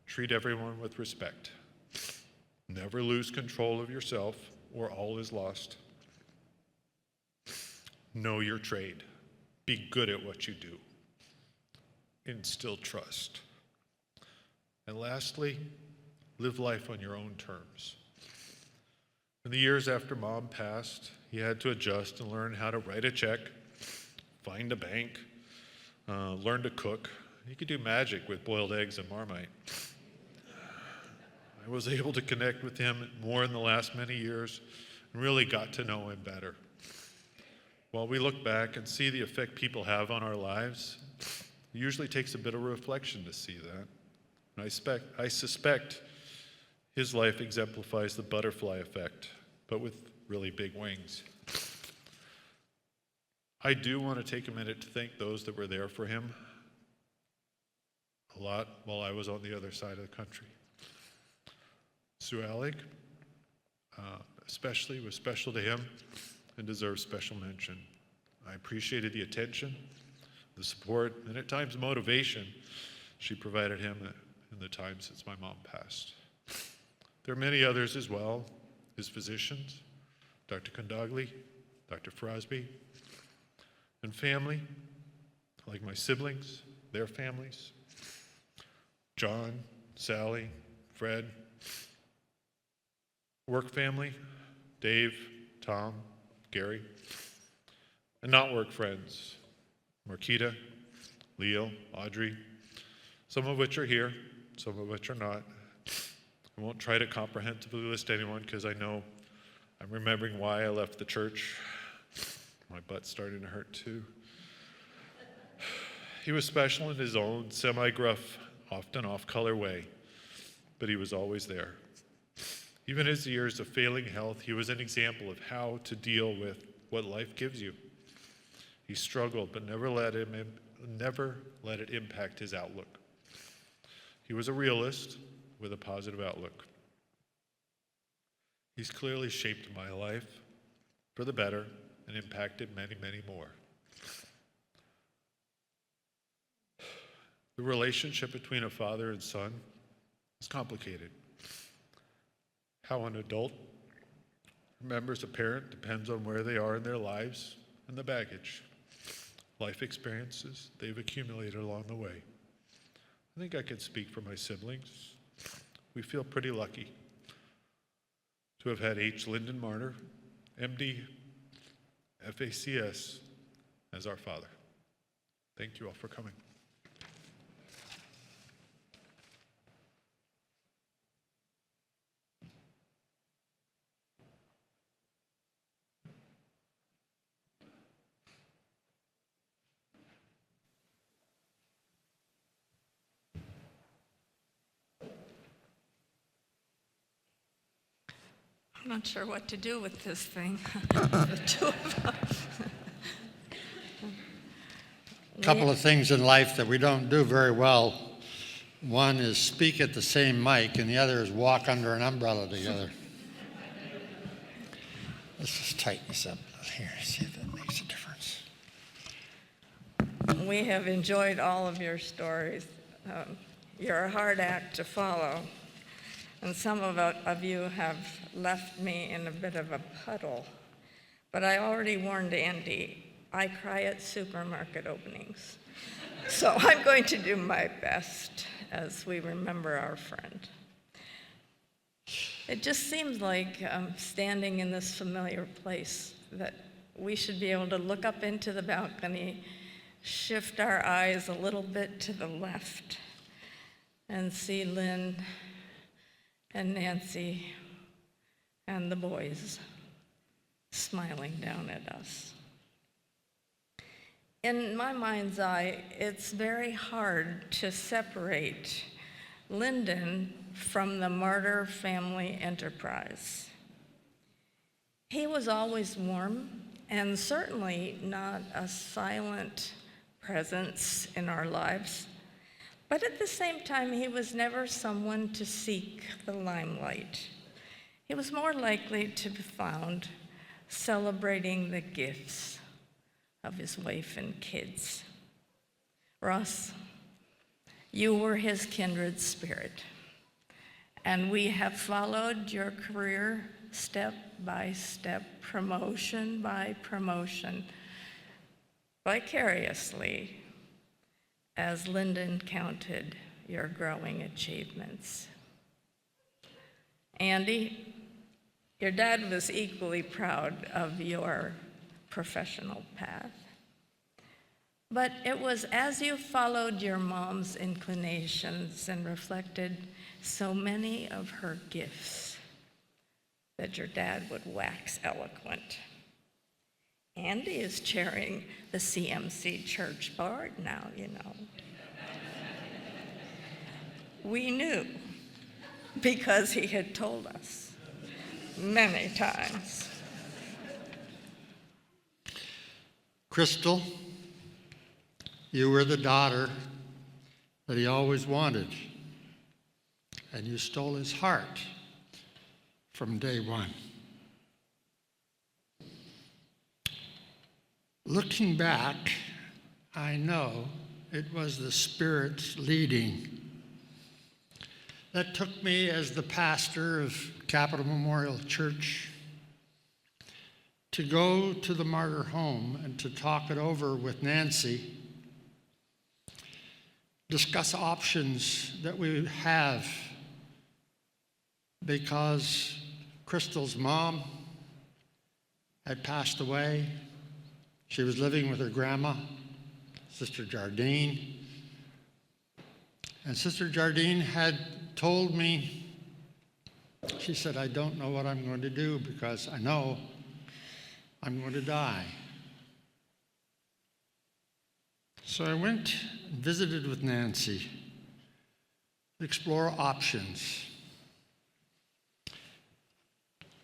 Treat everyone with respect. Never lose control of yourself or all is lost. Know your trade. Be good at what you do. Instill trust. And lastly, live life on your own terms. In the years after Mom passed, he had to adjust and learn how to write a check, find a bank, learn to cook. He could do magic with boiled eggs and Marmite. I was able to connect with him more in the last many years and really got to know him better. While we look back and see the effect people have on our lives, it usually takes a bit of reflection to see that. And I suspect his life exemplifies the butterfly effect, but with really big wings. I do want to take a minute to thank those that were there for him a lot while I was on the other side of the country. Sue Alec, especially, was special to him and deserves special mention. I appreciated the attention, the support, and at times motivation she provided him in the time since my mom passed. There are many others as well, his physicians, Dr. Kondagli, Dr. Frosby, and family, like my siblings, their families, John, Sally, Fred, work family, Dave, Tom, Gary, and not work friends, Marquita, Leo, Audrey, some of which are here, some of which are not. I won't try to comprehensively list anyone because I know I'm remembering why I left the church. My butt's starting to hurt too. He was special in his own semi-gruff, often off-color way, but he was always there. Even in his years of failing health, he was an example of how to deal with what life gives you. He struggled, but never let it impact his outlook. He was a realist with a positive outlook. He's clearly shaped my life for the better and impacted many, many more. The relationship between a father and son is complicated. How an adult remembers a parent depends on where they are in their lives and the baggage, life experiences they've accumulated along the way. I think I can speak for my siblings. We feel pretty lucky to have had H. Lyndon Marter, MD, FACS, as our father. Thank you all for coming. I'm not sure what to do with this thing. The two of us. Couple of things in life that we don't do very well. One is speak at the same mic, and the other is walk under an umbrella together. Let's just tighten this up here, see if that makes a difference. We have enjoyed all of your stories. You're a hard act to follow. And some of you have left me in a bit of a puddle. But I already warned Andy, I cry at supermarket openings. So I'm going to do my best as we remember our friend. It just seems like standing in this familiar place that we should be able to look up into the balcony, shift our eyes a little bit to the left, and see Lynn and Nancy and the boys smiling down at us. In my mind's eye, it's very hard to separate Lyndon from the Marter family enterprise. He was always warm and certainly not a silent presence in our lives. But at the same time, he was never someone to seek the limelight. He was more likely to be found celebrating the gifts of his wife and kids. Ross, you were his kindred spirit, and we have followed your career step by step, promotion by promotion, vicariously, as Lyndon counted your growing achievements. Andy, your dad was equally proud of your professional path. But it was as you followed your mom's inclinations and reflected so many of her gifts that your dad would wax eloquent. Andy is chairing the CMC church board now, you know. We knew because he had told us many times. Crystal, you were the daughter that he always wanted, and you stole his heart from day one. Looking back, I know it was the Spirit's leading that took me as the pastor of Capital Memorial Church to go to the Marter home and to talk it over with Nancy, discuss options that we would have, because Crystal's mom had passed away. She was living with her grandma, Sister Jardine. And Sister Jardine had told me, she said, I don't know what I'm going to do because I know I'm going to die. So I went and visited with Nancy to explore options.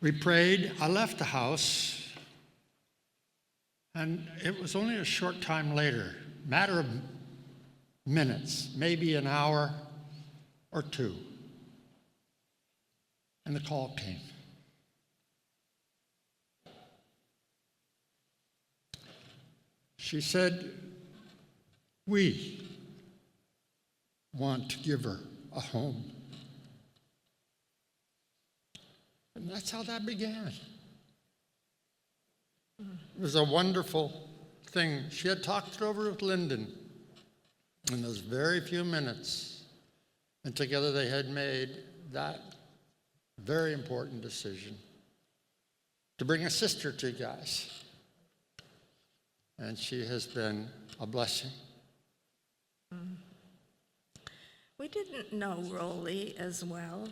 We prayed. I left the house. And it was only a short time later, matter of minutes, maybe an hour or two, and the call came. She said, we want to give her a home. And that's how that began. It was a wonderful thing. She had talked it over with Lyndon in those very few minutes, and together they had made that very important decision to bring a sister to you guys. And she has been a blessing. We didn't know Rolly as well,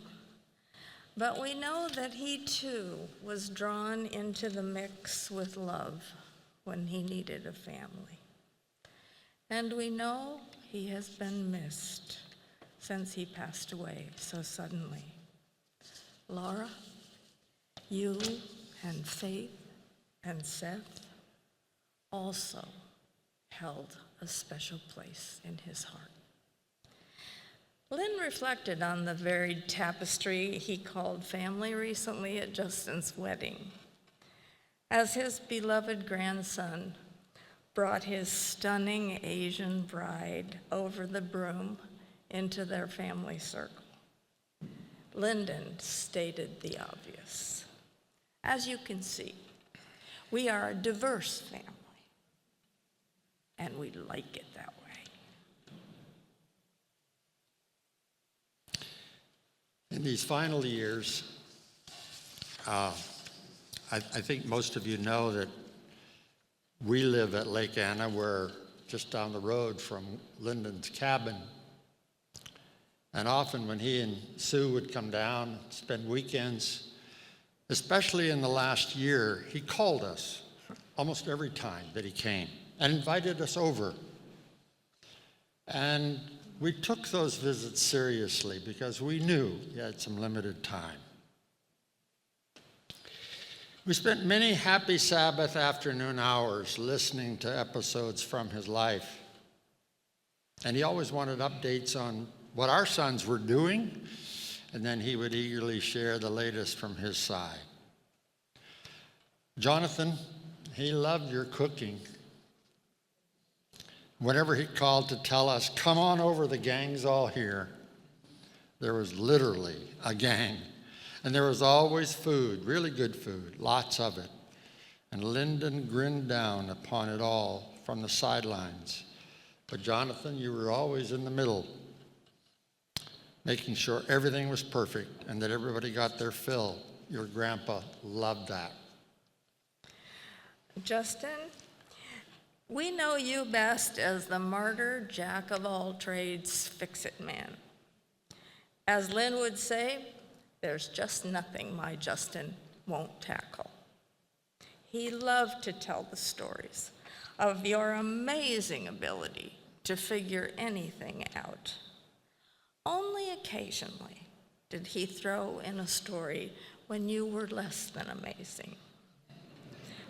but we know that he too was drawn into the mix with love when he needed a family. And we know he has been missed since he passed away so suddenly. Laura, you and Faith and Seth also held a special place in his heart. Lynn reflected on the varied tapestry he called family recently at Justin's wedding, as his beloved grandson brought his stunning Asian bride over the broom into their family circle. Lyndon stated the obvious. As you can see, we are a diverse family, and we like it that way. In these final years, I think most of you know that we live at Lake Anna. We're just down the road from Lyndon's cabin. And often when he and Sue would come down, spend weekends, especially in the last year, he called us almost every time that he came and invited us over. And we took those visits seriously because we knew he had some limited time. We spent many happy Sabbath afternoon hours listening to episodes from his life. And he always wanted updates on what our sons were doing, and then he would eagerly share the latest from his side. Jonathan, he loved your cooking. Whenever he called to tell us, come on over, the gang's all here, there was literally a gang. And there was always food, really good food, lots of it. And Lyndon grinned down upon it all from the sidelines. But Jonathan, you were always in the middle, making sure everything was perfect and that everybody got their fill. Your grandpa loved that. Justin, we know you best as the martyr, jack of all trades, fix-it man. As Lynn would say, there's just nothing my Justin won't tackle. He loved to tell the stories of your amazing ability to figure anything out. Only occasionally did he throw in a story when you were less than amazing.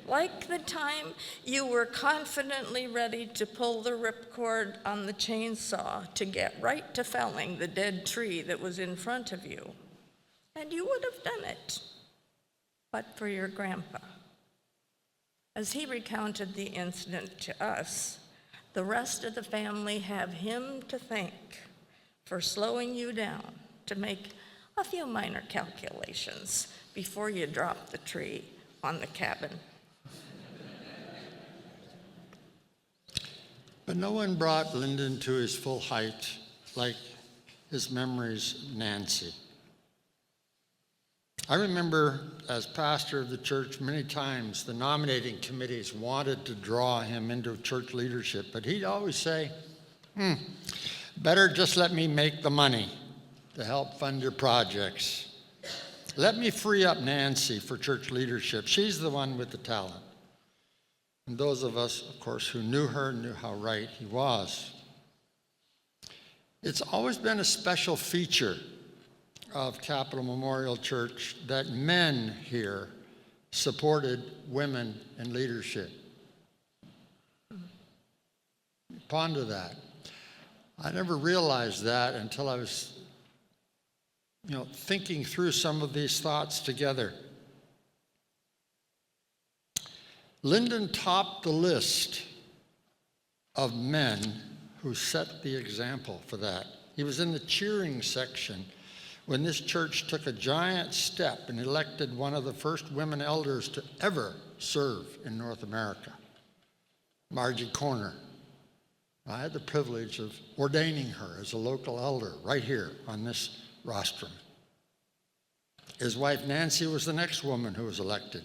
Like the time you were confidently ready to pull the ripcord on the chainsaw to get right to felling the dead tree that was in front of you. And you would have done it, but for your grandpa. As he recounted the incident to us, the rest of the family have him to thank for slowing you down to make a few minor calculations before you drop the tree on the cabin. But no one brought Lyndon to his full height like his memories of Nancy. I remember as pastor of the church many times the nominating committees wanted to draw him into church leadership, but he'd always say, better just let me make the money to help fund your projects. Let me free up Nancy for church leadership. She's the one with the talent. And those of us, of course, who knew her knew how right he was. It's always been a special feature of Capital Memorial Church that men here supported women in leadership. Ponder that. I never realized that until I was, thinking through some of these thoughts together. Lyndon topped the list of men who set the example for that He was in the cheering section when this church took a giant step and elected one of the first women elders to ever serve in North America, Margie Corner. I had the privilege of ordaining her as a local elder right here on this rostrum. His wife Nancy was the next woman who was elected,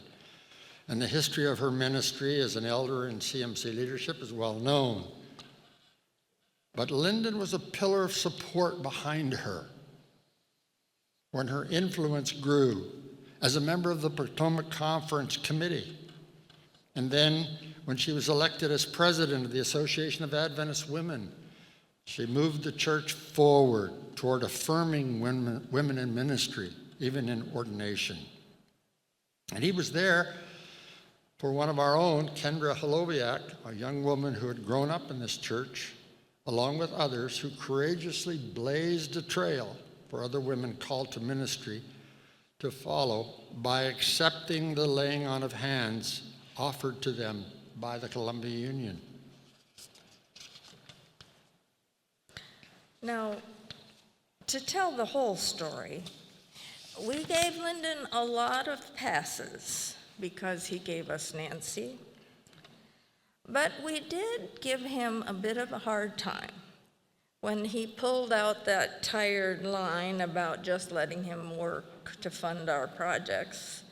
and the history of her ministry as an elder in CMC leadership is well known. But Lyndon was a pillar of support behind her when her influence grew as a member of the Potomac Conference Committee, and then when she was elected as president of the Association of Adventist Women. She moved the church forward toward affirming women in ministry, even in ordination. And he was there for one of our own, Kendra Holobiak, a young woman who had grown up in this church, along with others who courageously blazed a trail for other women called to ministry to follow by accepting the laying on of hands offered to them by the Columbia Union. Now, to tell the whole story, we gave Lyndon a lot of passes because he gave us Nancy, but we did give him a bit of a hard time when he pulled out that tired line about just letting him work to fund our projects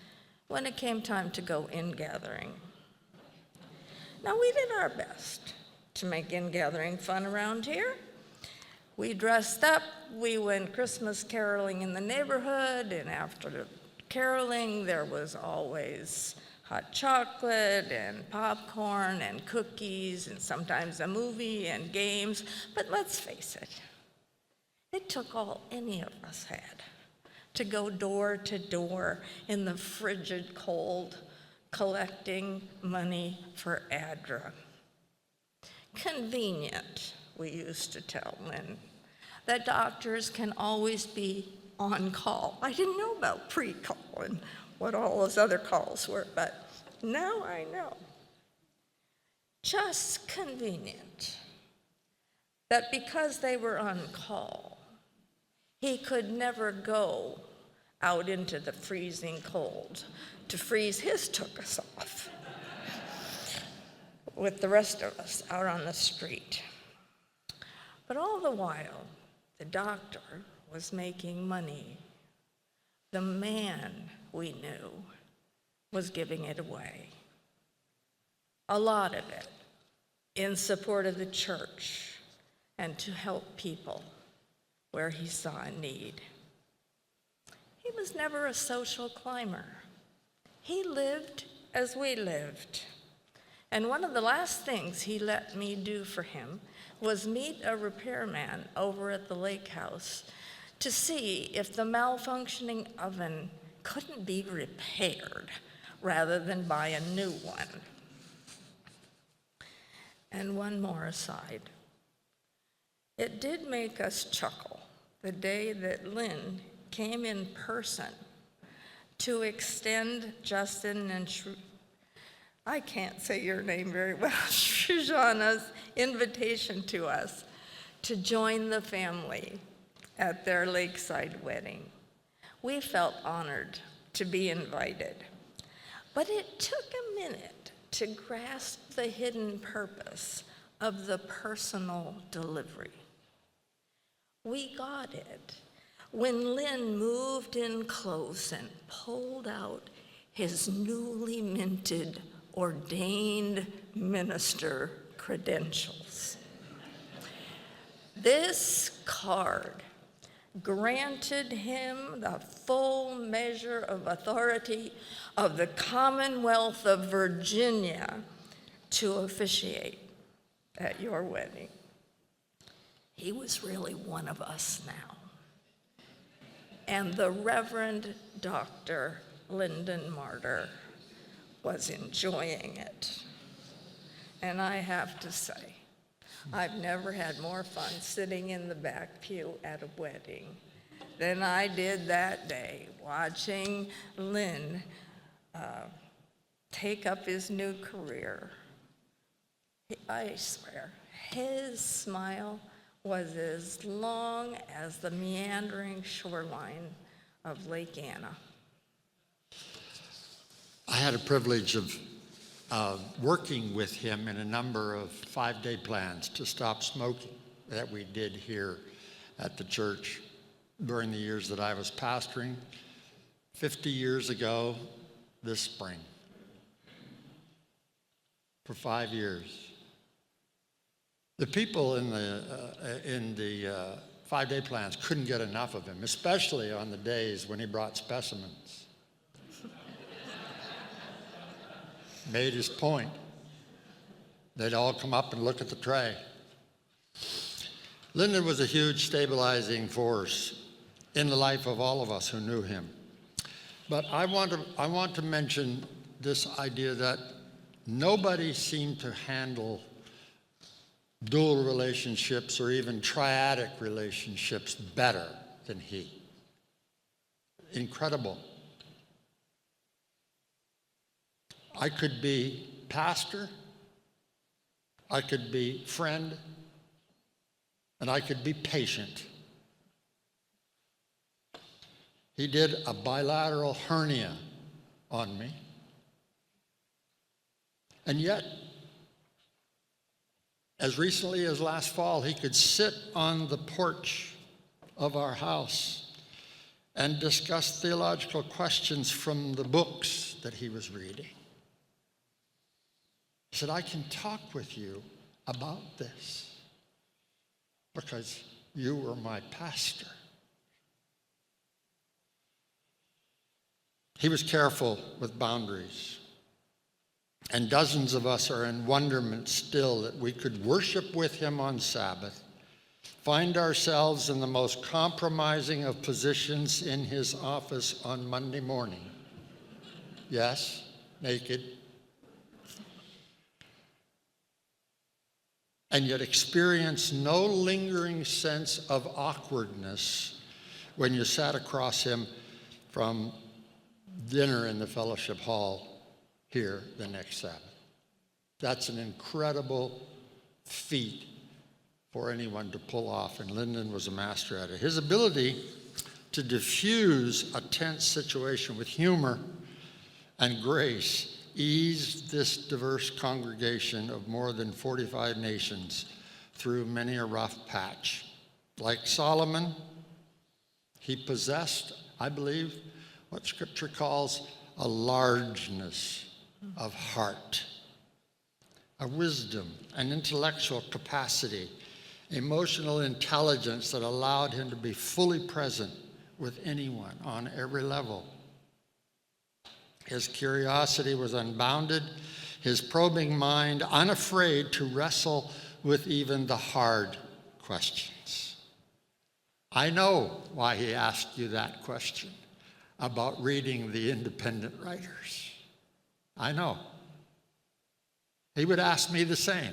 when it came time to go in-gathering. Now, we did our best to make in-gathering fun around here. We dressed up, we went Christmas caroling in the neighborhood, and after the caroling, there was always hot chocolate and popcorn and cookies and sometimes a movie and games. But let's face it, it took all any of us had to go door to door in the frigid cold, collecting money for ADRA. Convenient, we used to tell Lynn, that doctors can always be on call. I didn't know about pre-call and what all those other calls were, but now I know. Just convenient that because they were on call, he could never go out into the freezing cold to freeze his tuchus off with the rest of us out on the street. But all the while, the doctor was making money. The man we knew was giving it away. A lot of it in support of the church and to help people where he saw a need. He was never a social climber. He lived as we lived. And one of the last things he let me do for him was meet a repairman over at the lake house to see if the malfunctioning oven couldn't be repaired rather than buy a new one. And one more aside. It did make us chuckle the day that Lynn came in person to extend Justin and I can't say your name very well, Shrujana's invitation to us to join the family at their lakeside wedding. We felt honored to be invited, but it took a minute to grasp the hidden purpose of the personal delivery. We got it when Lynn moved in close and pulled out his newly minted ordained minister credentials. This card granted him the full measure of authority of the Commonwealth of Virginia to officiate at your wedding. He was really one of us now. And the Reverend Dr. Lyndon Marter was enjoying it. And I have to say, I've never had more fun sitting in the back pew at a wedding than I did that day, watching Lynn take up his new career. I swear, his smile was as long as the meandering shoreline of Lake Anna. I had a privilege of working with him in a number of 5-day plans to stop smoking that we did here at the church during the years that I was pastoring, 50 years ago this spring, for 5 years. The people in the 5-day plans couldn't get enough of him, especially on the days when he brought specimens. Made his point. They'd all come up and look at the tray. Lyndon was a huge stabilizing force in the life of all of us who knew him. But I want to mention this idea that nobody seemed to handle dual relationships or even triadic relationships better than he. Incredible. I could be pastor, I could be friend, and I could be patient. He did a bilateral hernia on me. And yet, as recently as last fall, he could sit on the porch of our house and discuss theological questions from the books that he was reading. He said, I can talk with you about this because you were my pastor. He was careful with boundaries. And dozens of us are in wonderment still that we could worship with him on Sabbath, find ourselves in the most compromising of positions in his office on Monday morning. Yes, naked. And yet experience no lingering sense of awkwardness when you sat across him from dinner in the fellowship hall here the next Sabbath. That's an incredible feat for anyone to pull off, and Lyndon was a master at it. His ability to diffuse a tense situation with humor and grace eased this diverse congregation of more than 45 nations through many a rough patch. Like Solomon, he possessed, I believe, what Scripture calls a largeness of heart, a wisdom, an intellectual capacity, emotional intelligence that allowed him to be fully present with anyone on every level. His curiosity was unbounded, his probing mind unafraid to wrestle with even the hard questions. I know why he asked you that question about reading the independent writers. I know. He would ask me the same.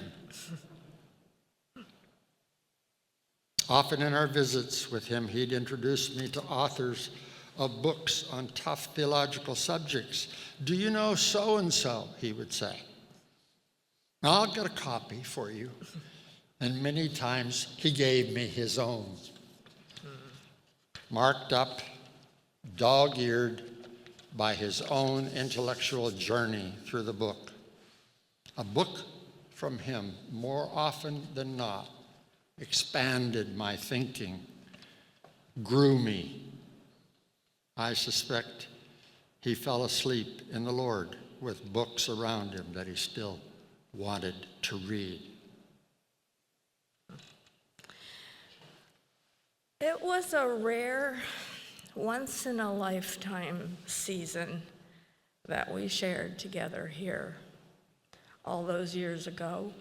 Often in our visits with him, he'd introduce me to authors of books on tough theological subjects. Do you know so-and-so, he would say. I'll get a copy for you. And many times he gave me his own. Marked up, dog-eared by his own intellectual journey through the book. A book from him, more often than not, expanded my thinking, grew me. I suspect he fell asleep in the Lord with books around him that he still wanted to read. It was a rare, once-in-a-lifetime season that we shared together here all those years ago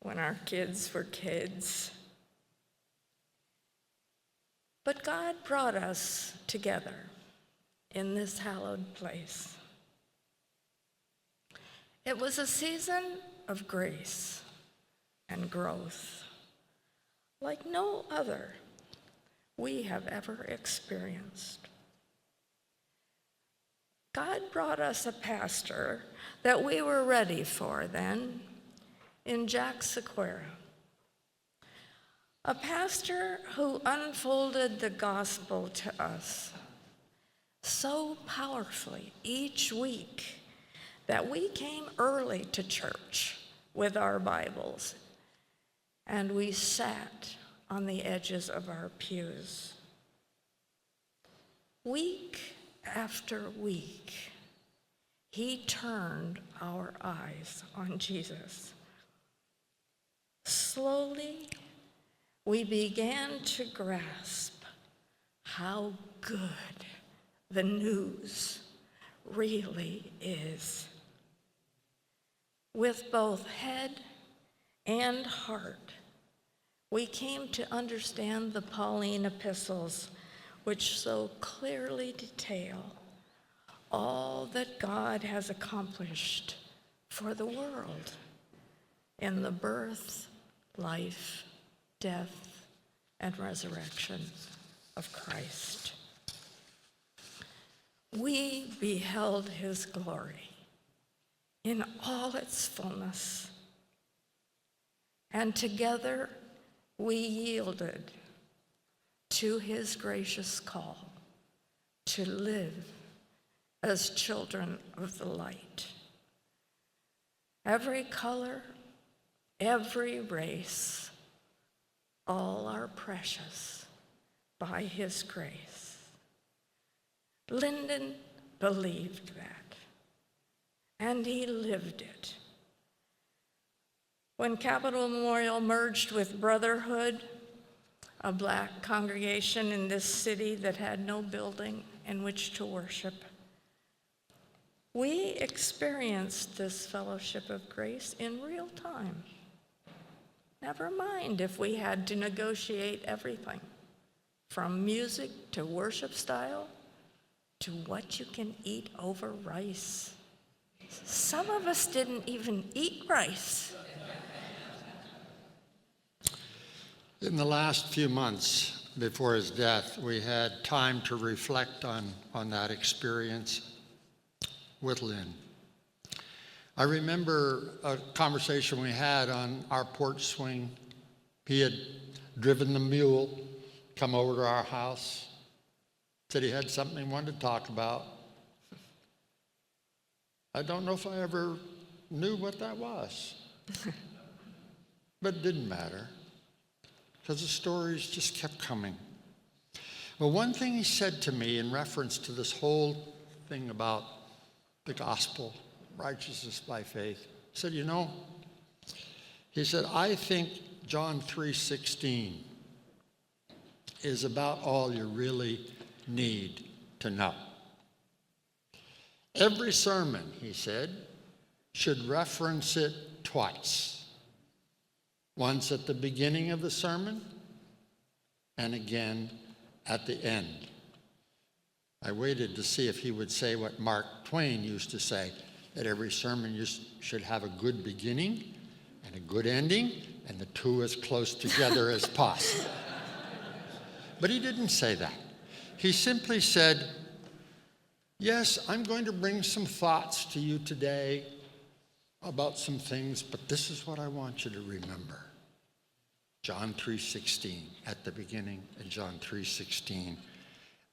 when our kids were kids. But God brought us together in this hallowed place. It was a season of grace and growth like no other we have ever experienced. God brought us a pastor that we were ready for then in Jack Sequeira. A pastor who unfolded the gospel to us so powerfully each week that we came early to church with our Bibles and we sat on the edges of our pews. Week after week, he turned our eyes on Jesus. Slowly, we began to grasp how good the news really is. With both head and heart, we came to understand the Pauline epistles, which so clearly detail all that God has accomplished for the world in the birth, life, death, and resurrection of Christ. We beheld his glory in all its fullness, and together we yielded to his gracious call to live as children of the light. Every color, every race, all are precious by his grace. Lyndon believed that, and he lived it. When Capital Memorial merged with Brotherhood, a Black congregation in this city that had no building in which to worship, we experienced this fellowship of grace in real time. Never mind if we had to negotiate everything, from music to worship style to what you can eat over rice. Some of us didn't even eat rice. In the last few months before his death, we had time to reflect on that experience with Lynn. I remember a conversation we had on our porch swing. He had driven the mule, come over to our house, said he had something he wanted to talk about. I don't know if I ever knew what that was, but it didn't matter, because the stories just kept coming. Well, one thing he said to me in reference to this whole thing about the gospel, righteousness by faith, he said, he said, I think John 3:16 is about all you really need to know. Every sermon, he said, should reference it twice. Once at the beginning of the sermon, and again at the end. I waited to see if he would say what Mark Twain used to say, that every sermon should have a good beginning and a good ending, and the two as close together as possible. But he didn't say that. He simply said, yes, I'm going to bring some thoughts to you today about some things, but this is what I want you to remember. John 3:16 at the beginning and John 3:16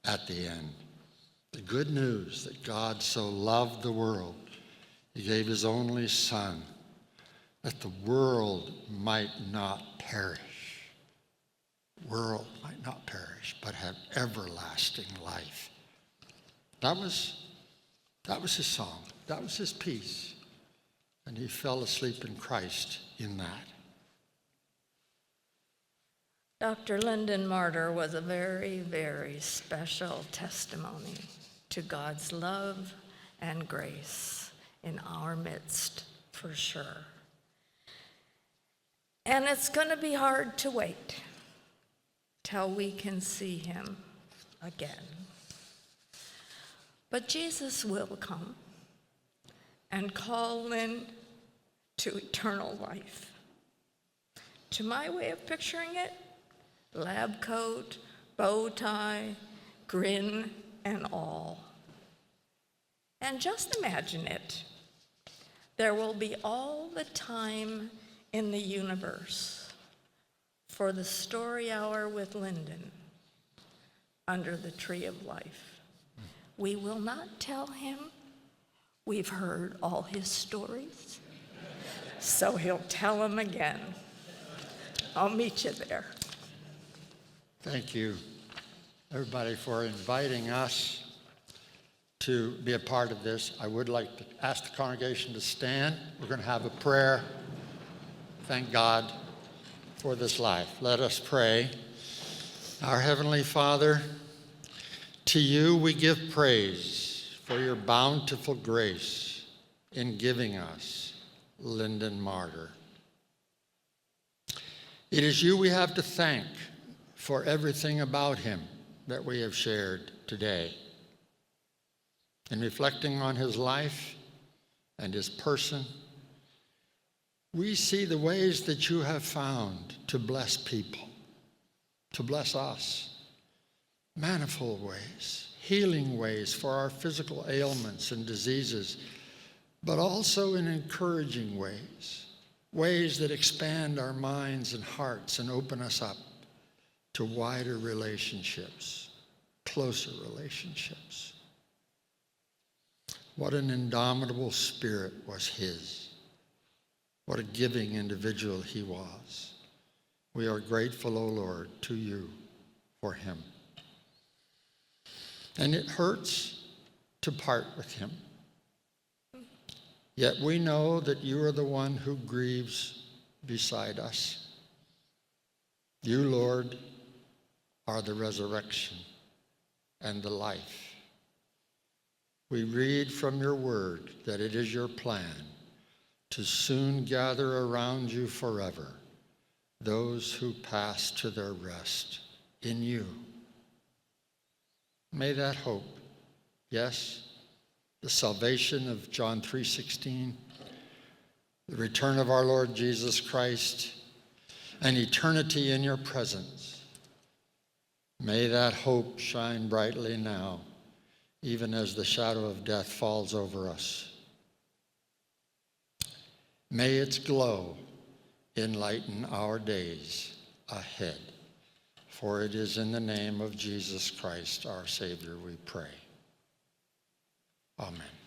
at the end. The good news that God so loved the world, he gave his only Son, that the world might not perish. World might not perish, but have everlasting life. That was his song. That was his peace. And he fell asleep in Christ in that. Dr. Lyndon Marter was a very, very special testimony to God's love and grace in our midst, for sure. And it's going to be hard to wait till we can see him again. But Jesus will come and call Lynn to eternal life. To my way of picturing it, lab coat, bow tie, grin, and all. And just imagine it. There will be all the time in the universe for the story hour with Lyndon under the tree of life. We will not tell him we've heard all his stories, so he'll tell them again. I'll meet you there. Thank you, everybody, for inviting us to be a part of this. I would like to ask the congregation to stand. We're going to have a prayer. Thank God for this life. Let us pray. Our Heavenly Father, to you we give praise for your bountiful grace in giving us Lyndon Marter. It is you we have to thank for everything about him that we have shared today. In reflecting on his life and his person, we see the ways that you have found to bless people, to bless us. Manifold ways, healing ways for our physical ailments and diseases, but also in encouraging ways, ways that expand our minds and hearts and open us up to wider relationships, closer relationships. What an indomitable spirit was his. What a giving individual he was. We are grateful, O Lord, to you for him. And it hurts to part with him. Yet we know that you are the one who grieves beside us. You, Lord, are the resurrection and the life. We read from your word that it is your plan to soon gather around you forever those who pass to their rest in you. May that hope, yes, the salvation of John 3:16, the return of our Lord Jesus Christ, and eternity in your presence, may that hope shine brightly now, even as the shadow of death falls over us. May its glow enlighten our days ahead. For it is in the name of Jesus Christ, our Savior, we pray. Amen.